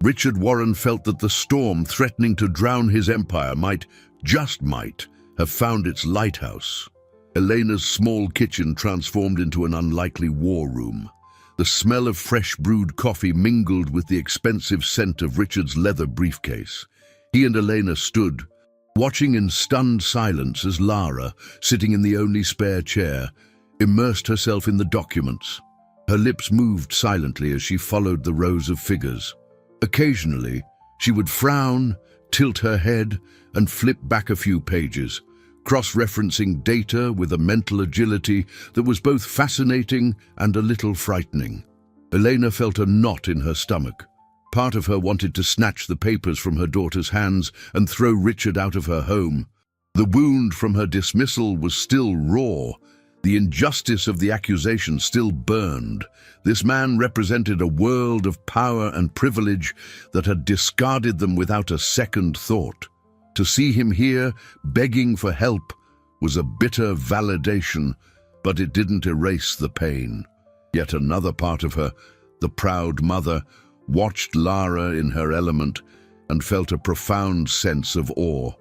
Richard Warren felt that the storm threatening to drown his empire might, just might, have found its lighthouse. Elena's small kitchen transformed into an unlikely war room. The smell of fresh brewed coffee mingled with the expensive scent of Richard's leather briefcase. He and Elena stood, watching in stunned silence as Lara, sitting in the only spare chair, immersed herself in the documents. Her lips moved silently as she followed the rows of figures. Occasionally, she would frown, tilt her head, and flip back a few pages, cross-referencing data with a mental agility that was both fascinating and a little frightening. Elena felt a knot in her stomach. Part of her wanted to snatch the papers from her daughter's hands and throw Richard out of her home. The wound from her dismissal was still raw. The injustice of the accusation still burned. This man represented a world of power and privilege that had discarded them without a second thought. To see him here, begging for help, was a bitter validation, but it didn't erase the pain. Yet another part of her, the proud mother, watched Lara in her element and felt a profound sense of awe.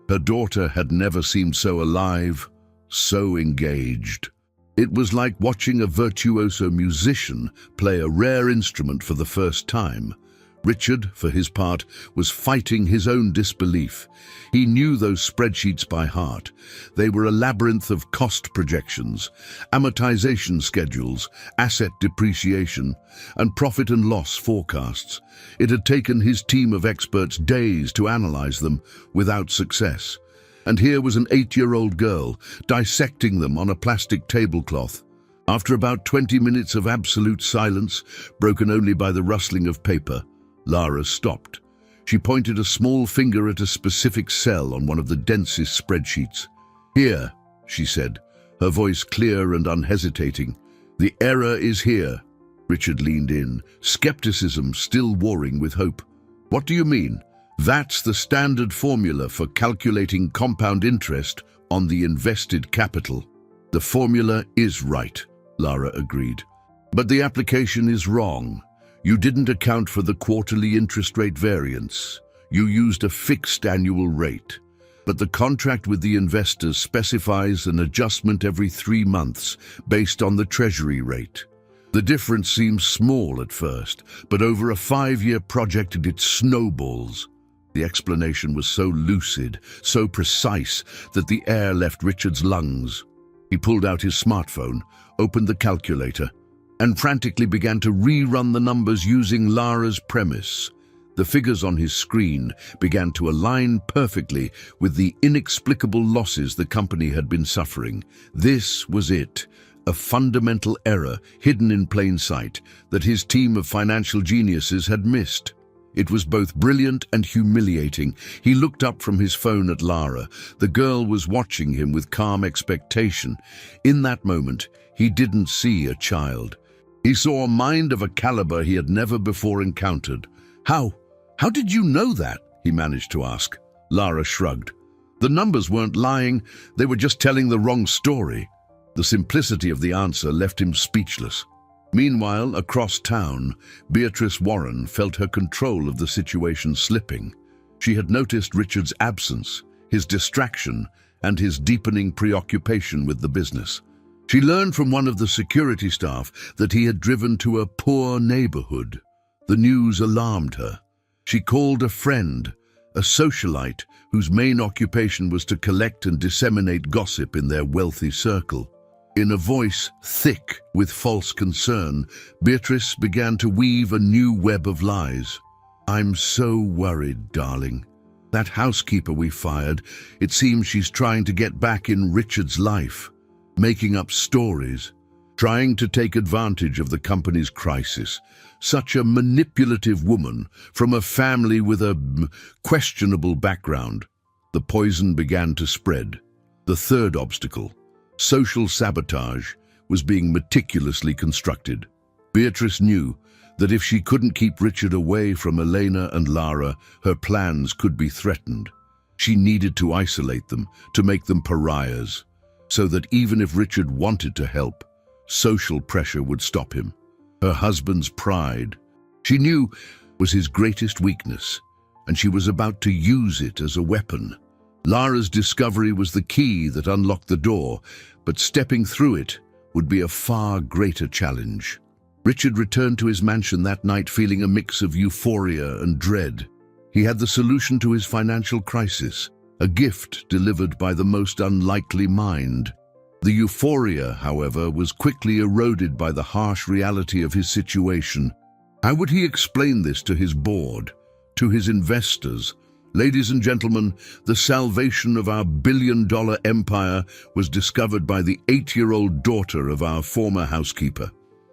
Her daughter had never seemed so alive, so engaged. It was like watching a virtuoso musician play a rare instrument for the first time. Richard, for his part, was fighting his own disbelief. He knew those spreadsheets by heart. They were a labyrinth of cost projections, amortization schedules, asset depreciation, and profit and loss forecasts. It had taken his team of experts days to analyze them, without success. And here was an 8-year-old girl, dissecting them on a plastic tablecloth. After about 20 minutes of absolute silence, broken only by the rustling of paper, Lara stopped. She pointed a small finger at a specific cell on one of the densest spreadsheets. "Here," she said, her voice clear and unhesitating. "The error is here." Richard leaned in, skepticism still warring with hope. "What do you mean?" "That's the standard formula for calculating compound interest on the invested capital." "The formula is right," Lara agreed. "But the application is wrong. You didn't account for the quarterly interest rate variance. You used a fixed annual rate. But the contract with the investors specifies an adjustment every 3 months based on the treasury rate. The difference seems small at first, but over a 5-year project it snowballs." The explanation was so lucid, so precise, that the air left Richard's lungs. He pulled out his smartphone, opened the calculator, and frantically began to rerun the numbers using Lara's premise. The figures on his screen began to align perfectly with the inexplicable losses the company had been suffering. This was it, a fundamental error hidden in plain sight that his team of financial geniuses had missed. It was both brilliant and humiliating. He looked up from his phone at Lara. The girl was watching him with calm expectation. In that moment, he didn't see a child. He saw a mind of a caliber he had never before encountered. How did you know that?" he managed to ask. Lara shrugged. "The numbers weren't lying, they were just telling the wrong story." The simplicity of the answer left him speechless. Meanwhile, across town, Beatrice Warren felt her control of the situation slipping. She had noticed Richard's absence, his distraction, and his deepening preoccupation with the business. She learned from one of the security staff that he had driven to a poor neighborhood. The news alarmed her. She called a friend, a socialite whose main occupation was to collect and disseminate gossip in their wealthy circle. In a voice thick with false concern, Beatrice began to weave a new web of lies. "I'm so worried, darling. That housekeeper we fired, it seems she's trying to get back in Richard's life, making up stories, trying to take advantage of the company's crisis. Such a manipulative woman from a family with a questionable background." The poison began to spread. The third obstacle, social sabotage, was being meticulously constructed. Beatrice knew that if she couldn't keep Richard away from Elena and Lara, her plans could be threatened. She needed to isolate them, to make them pariahs, so that even if Richard wanted to help, social pressure would stop him. Her husband's pride, she knew, was his greatest weakness, and she was about to use it as a weapon. Lara's discovery was the key that unlocked the door, but stepping through it would be a far greater challenge. Richard returned to his mansion that night feeling a mix of euphoria and dread. He had the solution to his financial crisis, a gift delivered by the most unlikely mind. The euphoria, however, was quickly eroded by the harsh reality of his situation. How would he explain this to his board, to his investors? "Ladies and gentlemen, the salvation of our billion-dollar empire was discovered by the 8-year-old daughter of our former housekeeper."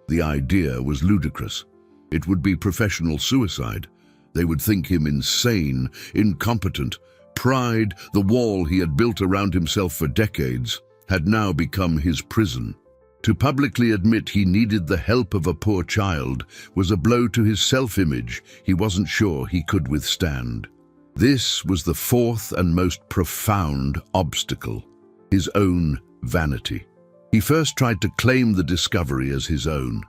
The idea was ludicrous. It would be professional suicide. They would think him insane, incompetent. Pride, the wall he had built around himself for decades, had now become his prison. To publicly admit he needed the help of a poor child was a blow to his self-image he wasn't sure he could withstand. This was the fourth and most profound obstacle, his own vanity. He first tried to claim the discovery as his own.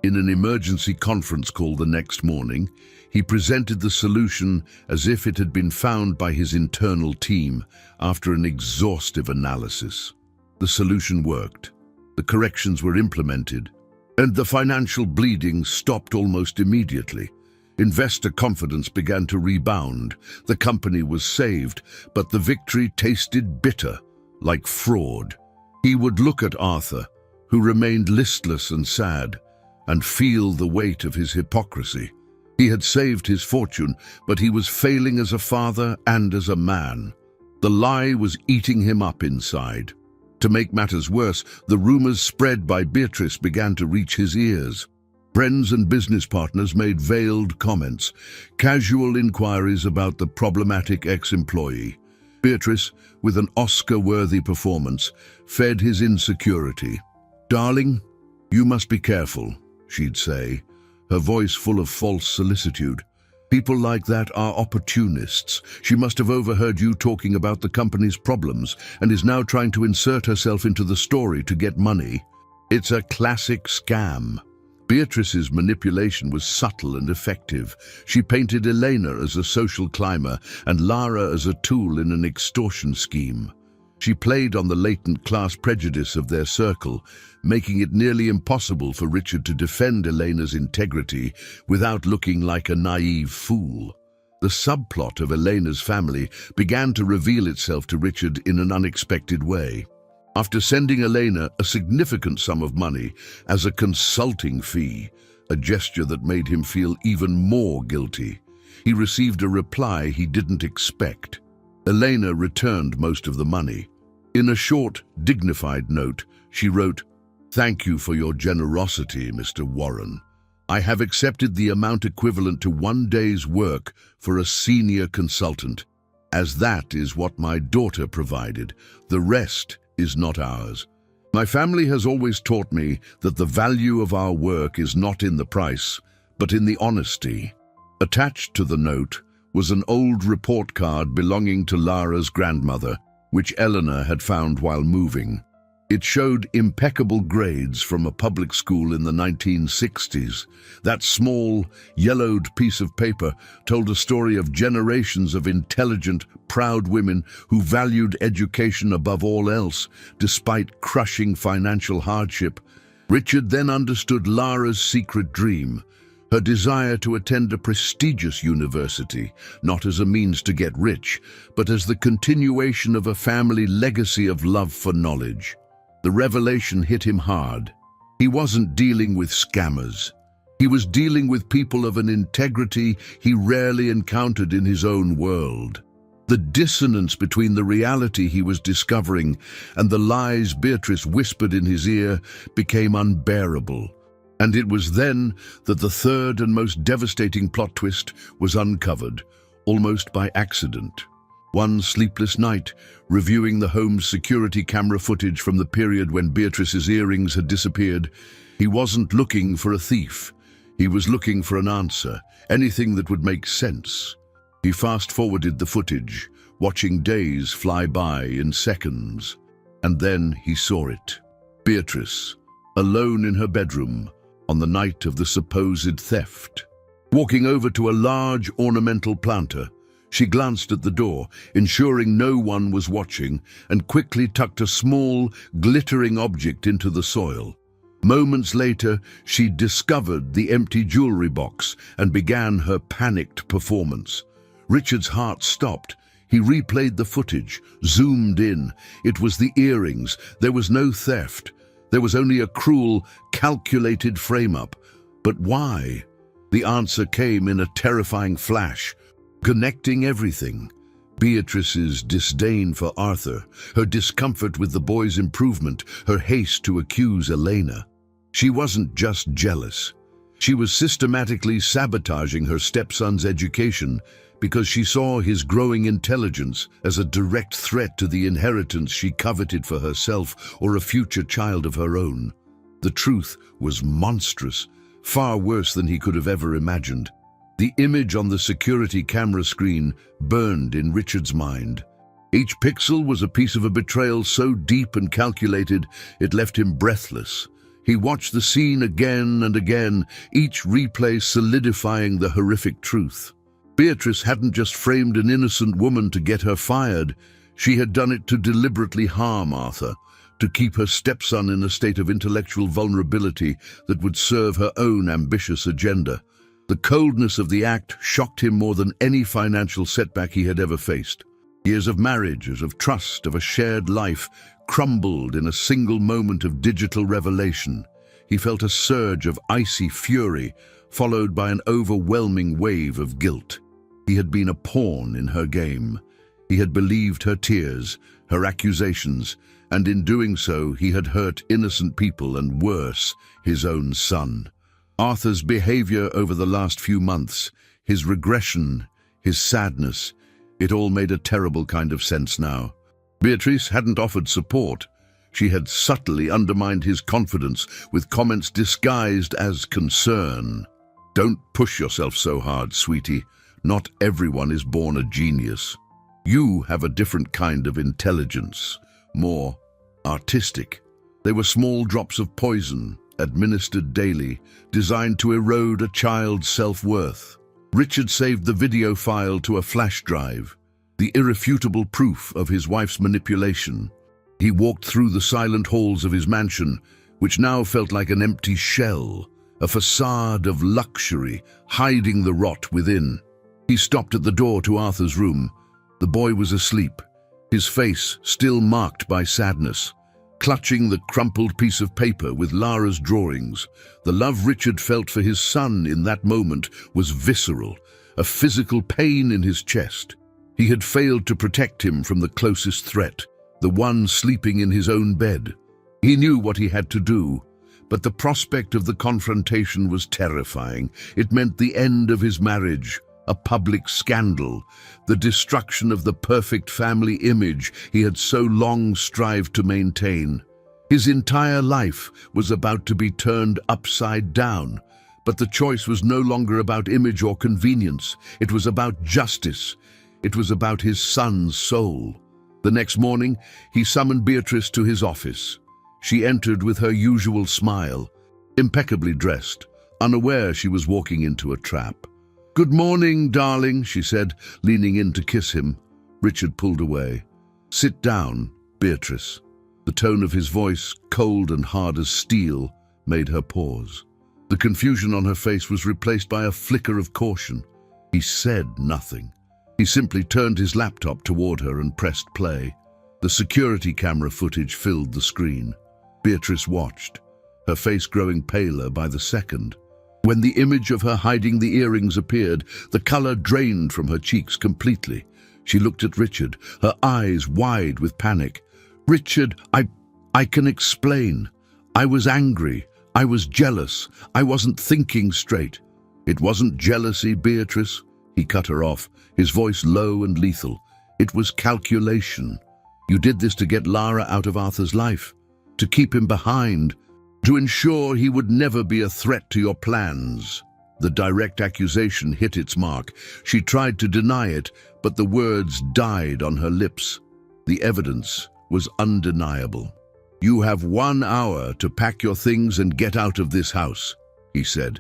In an emergency conference call the next morning, he presented the solution as if it had been found by his internal team after an exhaustive analysis. The solution worked. The corrections were implemented, and the financial bleeding stopped almost immediately. Investor confidence began to rebound. The company was saved, but the victory tasted bitter, like fraud. He would look at Arthur, who remained listless and sad, and feel the weight of his hypocrisy. He had saved his fortune, but he was failing as a father and as a man. The lie was eating him up inside. To make matters worse, the rumors spread by Beatrice began to reach his ears. Friends and business partners made veiled comments, casual inquiries about the problematic ex-employee. Beatrice, with an Oscar-worthy performance, fed his insecurity. "Darling, you must be careful," she'd say, her voice full of false solicitude. "People like that are opportunists. She must have overheard you talking about the company's problems and is now trying to insert herself into the story to get money. It's a classic scam." Beatrice's manipulation was subtle and effective. She painted Elena as a social climber and Lara as a tool in an extortion scheme. She played on the latent class prejudice of their circle, making it nearly impossible for Richard to defend Elena's integrity without looking like a naive fool. The subplot of Elena's family began to reveal itself to Richard in an unexpected way. After sending Elena a significant sum of money as a consulting fee, a gesture that made him feel even more guilty, he received a reply he didn't expect. Elena returned most of the money. In a short, dignified note, she wrote, "Thank you for your generosity, Mr. Warren. I have accepted the amount equivalent to 1 day's work for a senior consultant, as that is what my daughter provided. The rest is not ours. My family has always taught me that the value of our work is not in the price, but in the honesty." Attached to the note was an old report card belonging to Lara's grandmother, which Eleanor had found while moving. It showed impeccable grades from a public school in the 1960s. That small, yellowed piece of paper told a story of generations of intelligent, proud women who valued education above all else, despite crushing financial hardship. Richard then understood Lara's secret dream. her desire to attend a prestigious university, not as a means to get rich, but as the continuation of a family legacy of love for knowledge. The revelation hit him hard. He wasn't dealing with scammers. He was dealing with people of an integrity he rarely encountered in his own world. The dissonance between the reality he was discovering and the lies Beatrice whispered in his ear became unbearable. And it was then that the third and most devastating plot twist was uncovered, almost by accident. One sleepless night, reviewing the home's security camera footage from the period when Beatrice's earrings had disappeared, he wasn't looking for a thief. He was looking for an answer, anything that would make sense. He fast-forwarded the footage, watching days fly by in seconds. And then he saw it. Beatrice, alone in her bedroom, on the night of the supposed theft. Walking over to a large ornamental planter, she glanced at the door, ensuring no one was watching, and quickly tucked a small, glittering object into the soil. Moments later, she discovered the empty jewelry box and began her panicked performance. Richard's heart stopped. He replayed the footage, zoomed in. It was the earrings. There was no theft. There was only a cruel, calculated frame-up. But why? The answer came in a terrifying flash, connecting everything. Beatrice's disdain for Arthur, her discomfort with the boy's improvement, her haste to accuse Elena. She wasn't just jealous. She was systematically sabotaging her stepson's education because she saw his growing intelligence as a direct threat to the inheritance she coveted for herself or a future child of her own. The truth was monstrous, far worse than he could have ever imagined. The image on the security camera screen burned in Richard's mind. Each pixel was a piece of a betrayal so deep and calculated it left him breathless. He watched the scene again and again, each replay solidifying the horrific truth. Beatrice hadn't just framed an innocent woman to get her fired. She had done it to deliberately harm Arthur, to keep her stepson in a state of intellectual vulnerability that would serve her own ambitious agenda. The coldness of the act shocked him more than any financial setback he had ever faced. Years of marriage, of trust, of a shared life, crumbled in a single moment of digital revelation. He felt a surge of icy fury, followed by an overwhelming wave of guilt. He had been a pawn in her game. He had believed her tears, her accusations, and in doing so he had hurt innocent people and, worse, his own son. Arthur's behavior over the last few months, his regression, his sadness, it all made a terrible kind of sense now. Beatrice hadn't offered support. She had subtly undermined his confidence with comments disguised as concern. "Don't push yourself so hard, sweetie. Not everyone is born a genius. You have a different kind of intelligence, more artistic." They were small drops of poison, administered daily, designed to erode a child's self-worth. Richard saved the video file to a flash drive, the irrefutable proof of his wife's manipulation. He walked through the silent halls of his mansion, which now felt like an empty shell, a facade of luxury hiding the rot within. He stopped at the door to Arthur's room. The boy was asleep, his face still marked by sadness. Clutching the crumpled piece of paper with Lara's drawings, the love Richard felt for his son in that moment was visceral, a physical pain in his chest. He had failed to protect him from the closest threat, the one sleeping in his own bed. He knew what he had to do, but the prospect of the confrontation was terrifying. It meant the end of his marriage, a public scandal, the destruction of the perfect family image he had so long strived to maintain. His entire life was about to be turned upside down, but the choice was no longer about image or convenience. It was about justice. It was about his son's soul. The next morning, he summoned Beatrice to his office. She entered with her usual smile, impeccably dressed, unaware she was walking into a trap. "Good morning, darling," she said, leaning in to kiss him. Richard pulled away. "Sit down, Beatrice." The tone of his voice, cold and hard as steel, made her pause. The confusion on her face was replaced by a flicker of caution. He said nothing. He simply turned his laptop toward her and pressed play. The security camera footage filled the screen. Beatrice watched, her face growing paler by the second. When the image of her hiding the earrings appeared, the color drained from her cheeks completely. She looked at Richard, her eyes wide with panic. "Richard, I can explain. I was angry. I was jealous. I wasn't thinking straight." "It wasn't jealousy, Beatrice," he cut her off, his voice low and lethal. "It was calculation. You did this to get Lara out of Arthur's life, to keep him behind, to ensure he would never be a threat to your plans." The direct accusation hit its mark. She tried to deny it, but the words died on her lips. The evidence was undeniable. "You have 1 hour to pack your things and get out of this house," he said.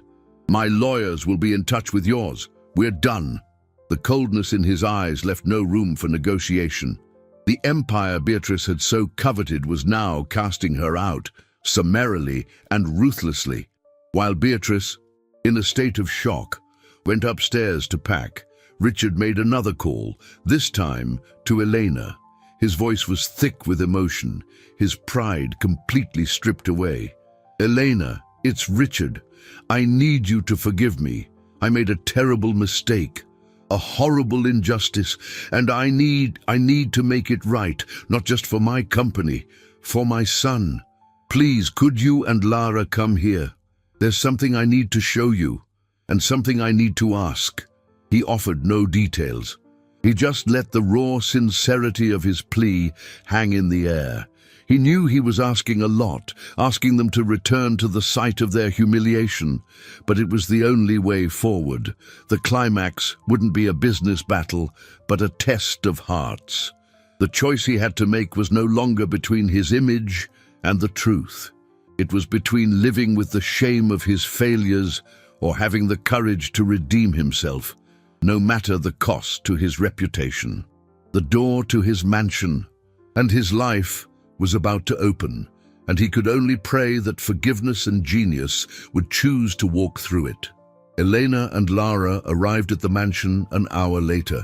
"My lawyers will be in touch with yours. We're done." The coldness in his eyes left no room for negotiation. The empire Beatrice had so coveted was now casting her out, summarily and ruthlessly, while Beatrice, in a state of shock, went upstairs to pack. Richard made another call, this time to Elena. His voice was thick with emotion, his pride completely stripped away. "Elena, it's Richard. I need you to forgive me. I made a terrible mistake, a horrible injustice, and I need to make it right, not just for my company, for my son. Please, could you and Lara come here? There's something I need to show you, and something I need to ask." He offered no details. He just let the raw sincerity of his plea hang in the air. He knew he was asking a lot, asking them to return to the site of their humiliation, but it was the only way forward. The climax wouldn't be a business battle, but a test of hearts. The choice he had to make was no longer between his image and the truth. It was between living with the shame of his failures or having the courage to redeem himself, no matter the cost to his reputation. The door to his mansion and his life was about to open, and he could only pray that forgiveness and genius would choose to walk through it. Elena and Lara arrived at the mansion an hour later.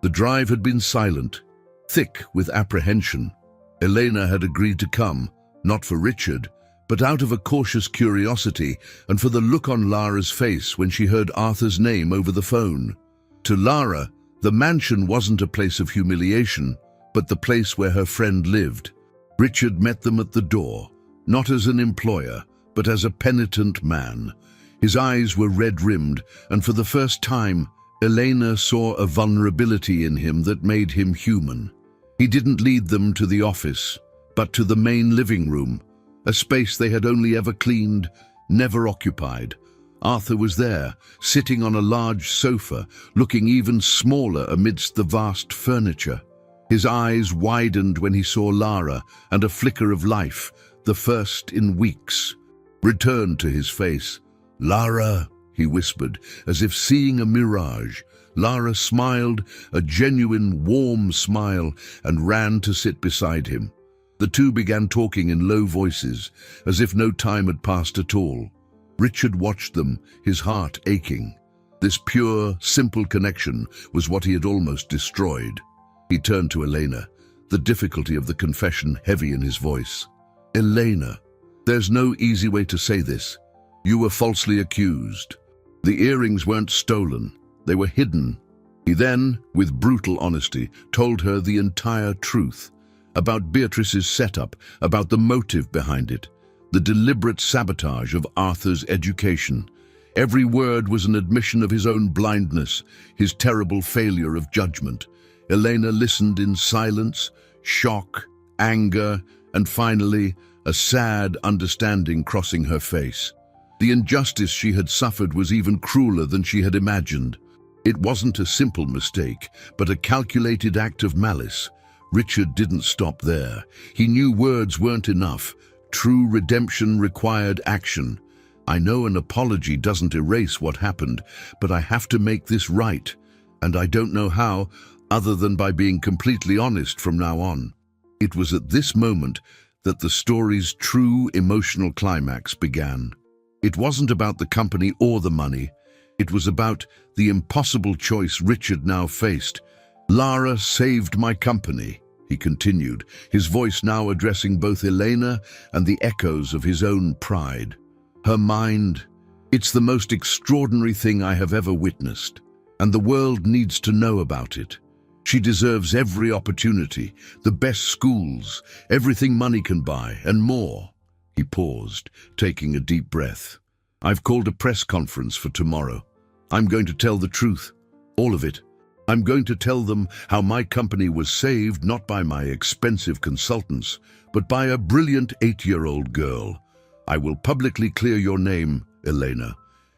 The drive had been silent, thick with apprehension. Elena had agreed to come, not for Richard, but out of a cautious curiosity and for the look on Lara's face when she heard Arthur's name over the phone. To Lara, the mansion wasn't a place of humiliation, but the place where her friend lived. Richard met them at the door, not as an employer, but as a penitent man. His eyes were red-rimmed, and for the first time, Elena saw a vulnerability in him that made him human. He didn't lead them to the office, but to the main living room, a space they had only ever cleaned, never occupied. Arthur was there, sitting on a large sofa, looking even smaller amidst the vast furniture. His eyes widened when he saw Lara, and a flicker of life, the first in weeks, returned to his face. "Lara," he whispered, as if seeing a mirage. Lara smiled, a genuine, warm smile, and ran to sit beside him. The two began talking in low voices, as if no time had passed at all. Richard watched them, his heart aching. This pure, simple connection was what he had almost destroyed. He turned to Elena, the difficulty of the confession heavy in his voice. "Elena, there's no easy way to say this. You were falsely accused. The earrings weren't stolen, they were hidden." He then, with brutal honesty, told her the entire truth, about Beatrice's setup, about the motive behind it, the deliberate sabotage of Arthur's education. Every word was an admission of his own blindness, his terrible failure of judgment. Elena listened in silence, shock, anger, and finally, a sad understanding crossing her face. The injustice she had suffered was even crueler than she had imagined. It wasn't a simple mistake, but a calculated act of malice. Richard didn't stop there. He knew words weren't enough. True redemption required action. "I know an apology doesn't erase what happened, but I have to make this right, and I don't know how, other than by being completely honest from now on." It was at this moment that the story's true emotional climax began. It wasn't about the company or the money. It was about the impossible choice Richard now faced. "Lara saved my company," he continued, his voice now addressing both Elena and the echoes of his own pride. "Her mind, it's the most extraordinary thing I have ever witnessed, and the world needs to know about it. She deserves every opportunity, the best schools, everything money can buy, and more." He paused, taking a deep breath. "I've called a press conference for tomorrow. I'm going to tell the truth, all of it. I'm going to tell them how my company was saved not by my expensive consultants, but by a brilliant 8-year-old girl. I will publicly clear your name, Elena,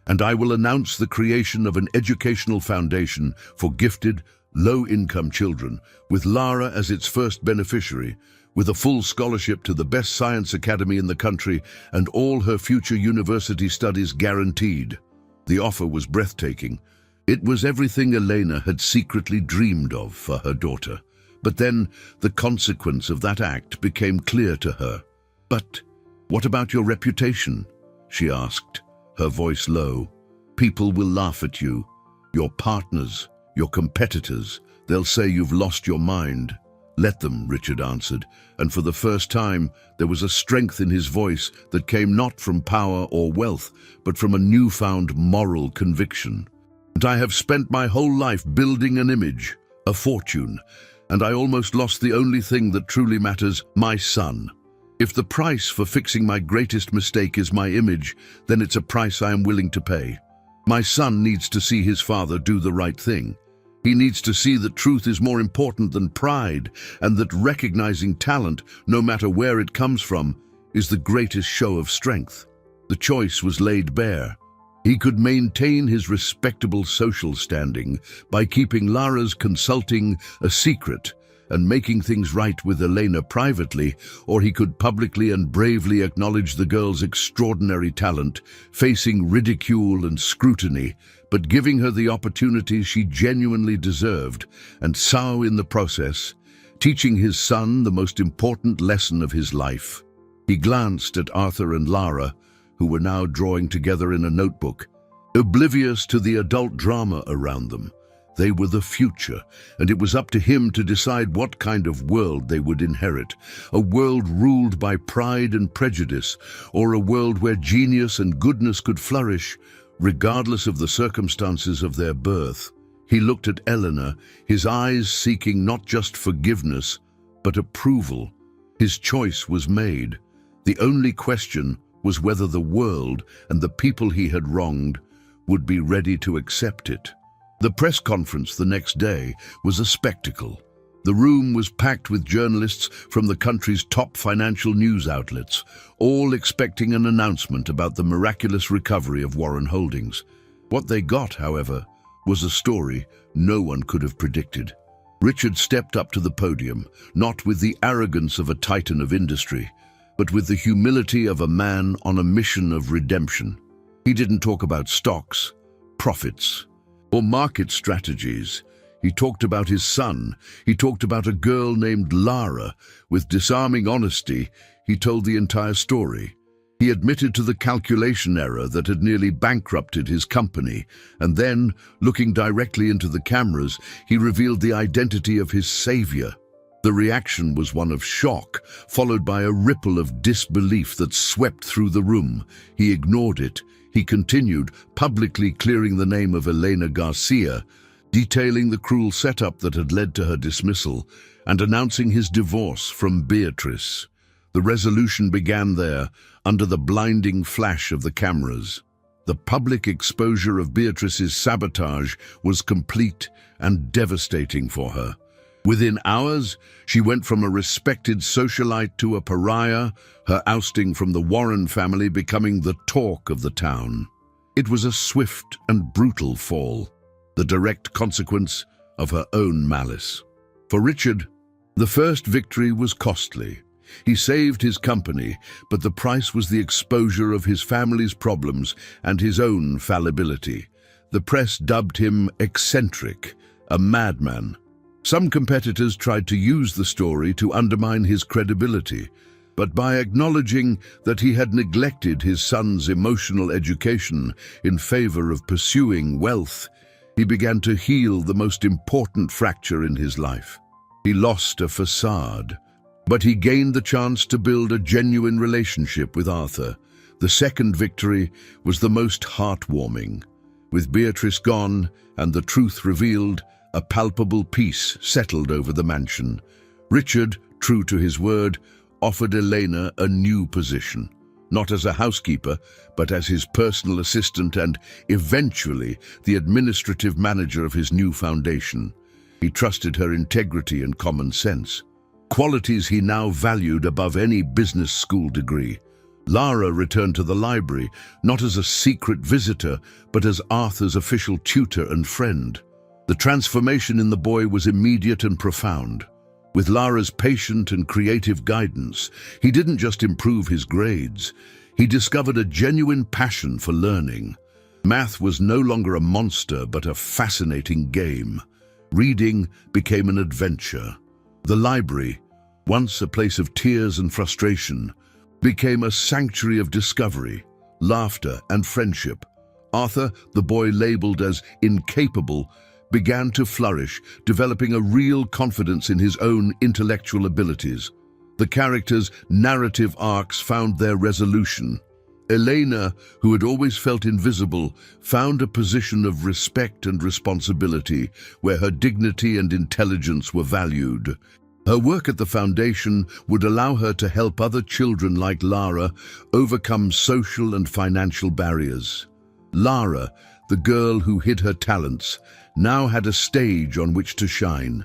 and I will announce the creation of an educational foundation for gifted, low-income children, with Lara as its first beneficiary, with a full scholarship to the best science academy in the country and all her future university studies guaranteed." The offer was breathtaking. It was everything Elena had secretly dreamed of for her daughter. But then the consequence of that act became clear to her. "But what about your reputation?" she asked, her voice low. "People will laugh at you. Your partners, your competitors, they'll say you've lost your mind." "Let them," Richard answered, and for the first time there was a strength in his voice that came not from power or wealth, but from a newfound moral conviction. "And I have spent my whole life building an image, a fortune, and I almost lost the only thing that truly matters, my son. If the price for fixing my greatest mistake is my image, then it's a price I am willing to pay. My son needs to see his father do the right thing. He needs to see that truth is more important than pride, and that recognizing talent, no matter where it comes from, is the greatest show of strength." The choice was laid bare. He could maintain his respectable social standing by keeping Lara's consulting a secret and making things right with Elena privately, or he could publicly and bravely acknowledge the girl's extraordinary talent, facing ridicule and scrutiny, but giving her the opportunity she genuinely deserved, and so in the process, teaching his son the most important lesson of his life. He glanced at Arthur and Lara, who were now drawing together in a notebook, oblivious to the adult drama around them. They were the future, and it was up to him to decide what kind of world they would inherit, a world ruled by pride and prejudice, or a world where genius and goodness could flourish, regardless of the circumstances of their birth. He looked at Eleanor, his eyes seeking not just forgiveness, but approval. His choice was made. The only question was whether the world and the people he had wronged would be ready to accept it. The press conference the next day was a spectacle. The room was packed with journalists from the country's top financial news outlets, all expecting an announcement about the miraculous recovery of Warren Holdings. What they got, however, was a story no one could have predicted. Richard stepped up to the podium, not with the arrogance of a titan of industry, but with the humility of a man on a mission of redemption. He didn't talk about stocks, profits, or market strategies. He talked about his son. He talked about a girl named Lara. With disarming honesty, he told the entire story. He admitted to the calculation error that had nearly bankrupted his company, and then, looking directly into the cameras, he revealed the identity of his savior. The reaction was one of shock, followed by a ripple of disbelief that swept through the room. He ignored it. He continued, publicly clearing the name of Elena Garcia, detailing the cruel setup that had led to her dismissal, and announcing his divorce from Beatrice. The resolution began there, under the blinding flash of the cameras. The public exposure of Beatrice's sabotage was complete and devastating for her. Within hours, she went from a respected socialite to a pariah, her ousting from the Warren family becoming the talk of the town. It was a swift and brutal fall, the direct consequence of her own malice. For Richard, the first victory was costly. He saved his company, but the price was the exposure of his family's problems and his own fallibility. The press dubbed him eccentric, a madman. Some competitors tried to use the story to undermine his credibility. But by acknowledging that he had neglected his son's emotional education in favor of pursuing wealth, he began to heal the most important fracture in his life. He lost a facade, but he gained the chance to build a genuine relationship with Arthur. The second victory was the most heartwarming. With Beatrice gone and the truth revealed, a palpable peace settled over the mansion. Richard, true to his word, offered Elena a new position, not as a housekeeper, but as his personal assistant and, eventually, the administrative manager of his new foundation. He trusted her integrity and common sense, qualities he now valued above any business school degree. Lara returned to the library, not as a secret visitor, but as Arthur's official tutor and friend. The transformation in the boy was immediate and profound. With Lara's patient and creative guidance, he didn't just improve his grades, he discovered a genuine passion for learning. Math was no longer a monster, but a fascinating game. Reading became an adventure. The library, once a place of tears and frustration, became a sanctuary of discovery, laughter, and friendship. Arthur, the boy labeled as incapable, began to flourish, developing a real confidence in his own intellectual abilities. The characters' narrative arcs found their resolution. Elena, who had always felt invisible, found a position of respect and responsibility where her dignity and intelligence were valued. Her work at the foundation would allow her to help other children like Lara overcome social and financial barriers. Lara, the girl who hid her talents, now had a stage on which to shine.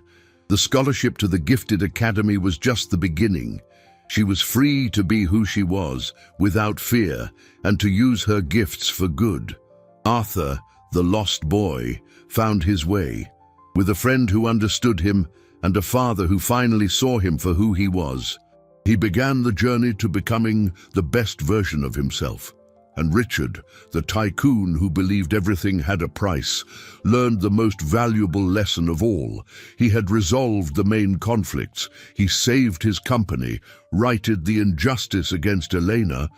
The scholarship to the Gifted Academy was just the beginning. She was free to be who she was, without fear, and to use her gifts for good. Arthur, the lost boy, found his way. With a friend who understood him and a father who finally saw him for who he was, he began the journey to becoming the best version of himself. And Richard, the tycoon who believed everything had a price, learned the most valuable lesson of all. He had resolved the main conflicts, he saved his company, righted the injustice against Elena,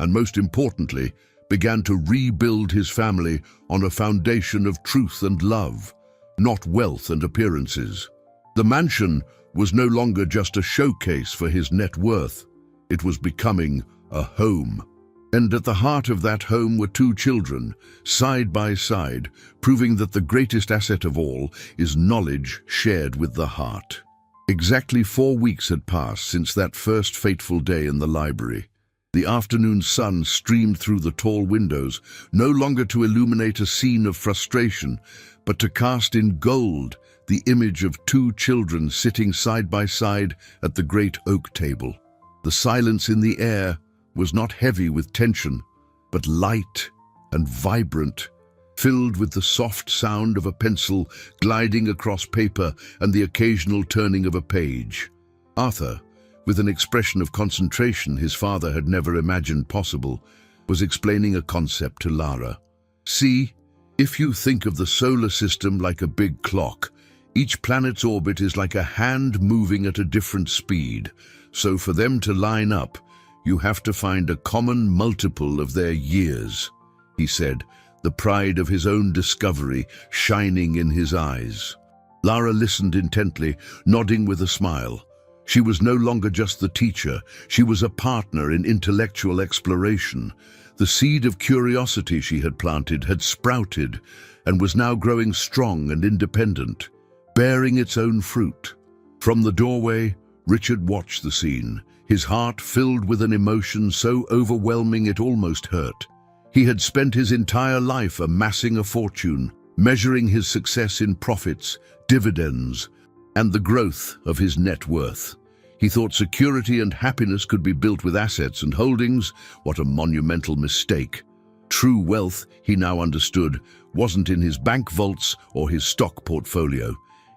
and most importantly, began to rebuild his family on a foundation of truth and love, not wealth and appearances. The mansion was no longer just a showcase for his net worth. It was becoming a home. And at the heart of that home were two children, side by side, proving that the greatest asset of all is knowledge shared with the heart. Exactly 4 weeks had passed since that first fateful day in the library. The afternoon sun streamed through the tall windows, no longer to illuminate a scene of frustration, but to cast in gold the image of two children sitting side by side at the great oak table. The silence in the air was not heavy with tension, but light and vibrant, filled with the soft sound of a pencil gliding across paper and the occasional turning of a page. Arthur, with an expression of concentration his father had never imagined possible, was explaining a concept to Lara. See, if you think of the solar system like a big clock, each planet's orbit is like a hand moving at a different speed. So for them to line up, you have to find a common multiple of their years, he said, the pride of his own discovery shining in his eyes. Lara listened intently, nodding with a smile. She was no longer just the teacher, she was a partner in intellectual exploration. The seed of curiosity she had planted had sprouted and was now growing strong and independent, bearing its own fruit. From the doorway, Richard watched the scene, his heart filled with an emotion so overwhelming it almost hurt. He had spent his entire life amassing a fortune, measuring his success in profits, dividends, and the growth of his net worth. He thought security and happiness could be built with assets and holdings. What a monumental mistake. True wealth, he now understood, wasn't in his bank vaults or his stock portfolio.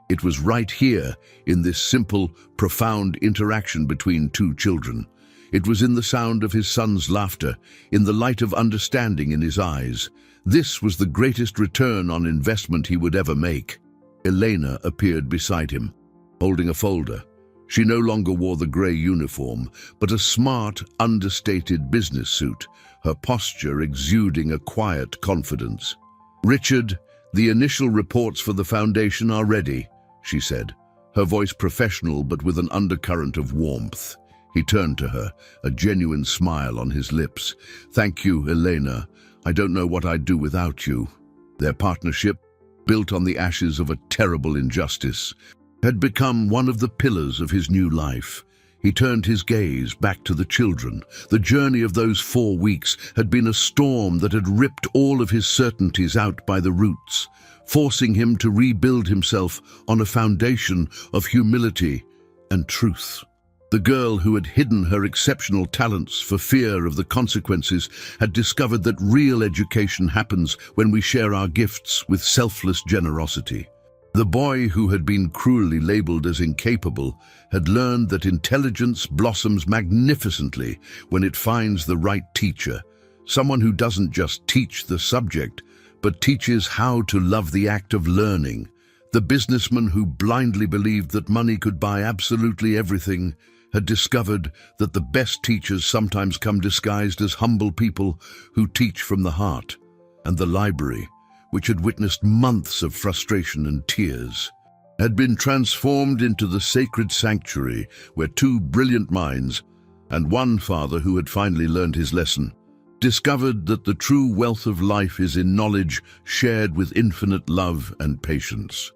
It was right here, in this simple, profound interaction between two children. It was in the sound of his son's laughter, in the light of understanding in his eyes. This was the greatest return on investment he would ever make. Elena appeared beside him, holding a folder. She no longer wore the grey uniform, but a smart, understated business suit, her posture exuding a quiet confidence. "Richard, the initial reports for the foundation are ready," she said, her voice professional but with an undercurrent of warmth. He turned to her, a genuine smile on his lips. "Thank you, Elena. I don't know what I'd do without you." Their partnership, built on the ashes of a terrible injustice, had become one of the pillars of his new life. He turned his gaze back to the children. The journey of those 4 weeks had been a storm that had ripped all of his certainties out by the roots, forcing him to rebuild himself on a foundation of humility and truth. The girl who had hidden her exceptional talents for fear of the consequences had discovered that real education happens when we share our gifts with selfless generosity. The boy who had been cruelly labeled as incapable had learned that intelligence blossoms magnificently when it finds the right teacher, someone who doesn't just teach the subject, but teaches how to love the act of learning. The businessman who blindly believed that money could buy absolutely everything had discovered that the best teachers sometimes come disguised as humble people who teach from the heart. And the library, which had witnessed months of frustration and tears, had been transformed into the sacred sanctuary where 2 brilliant minds, and one father who had finally learned his lesson, discovered that the true wealth of life is in knowledge shared with infinite love and patience.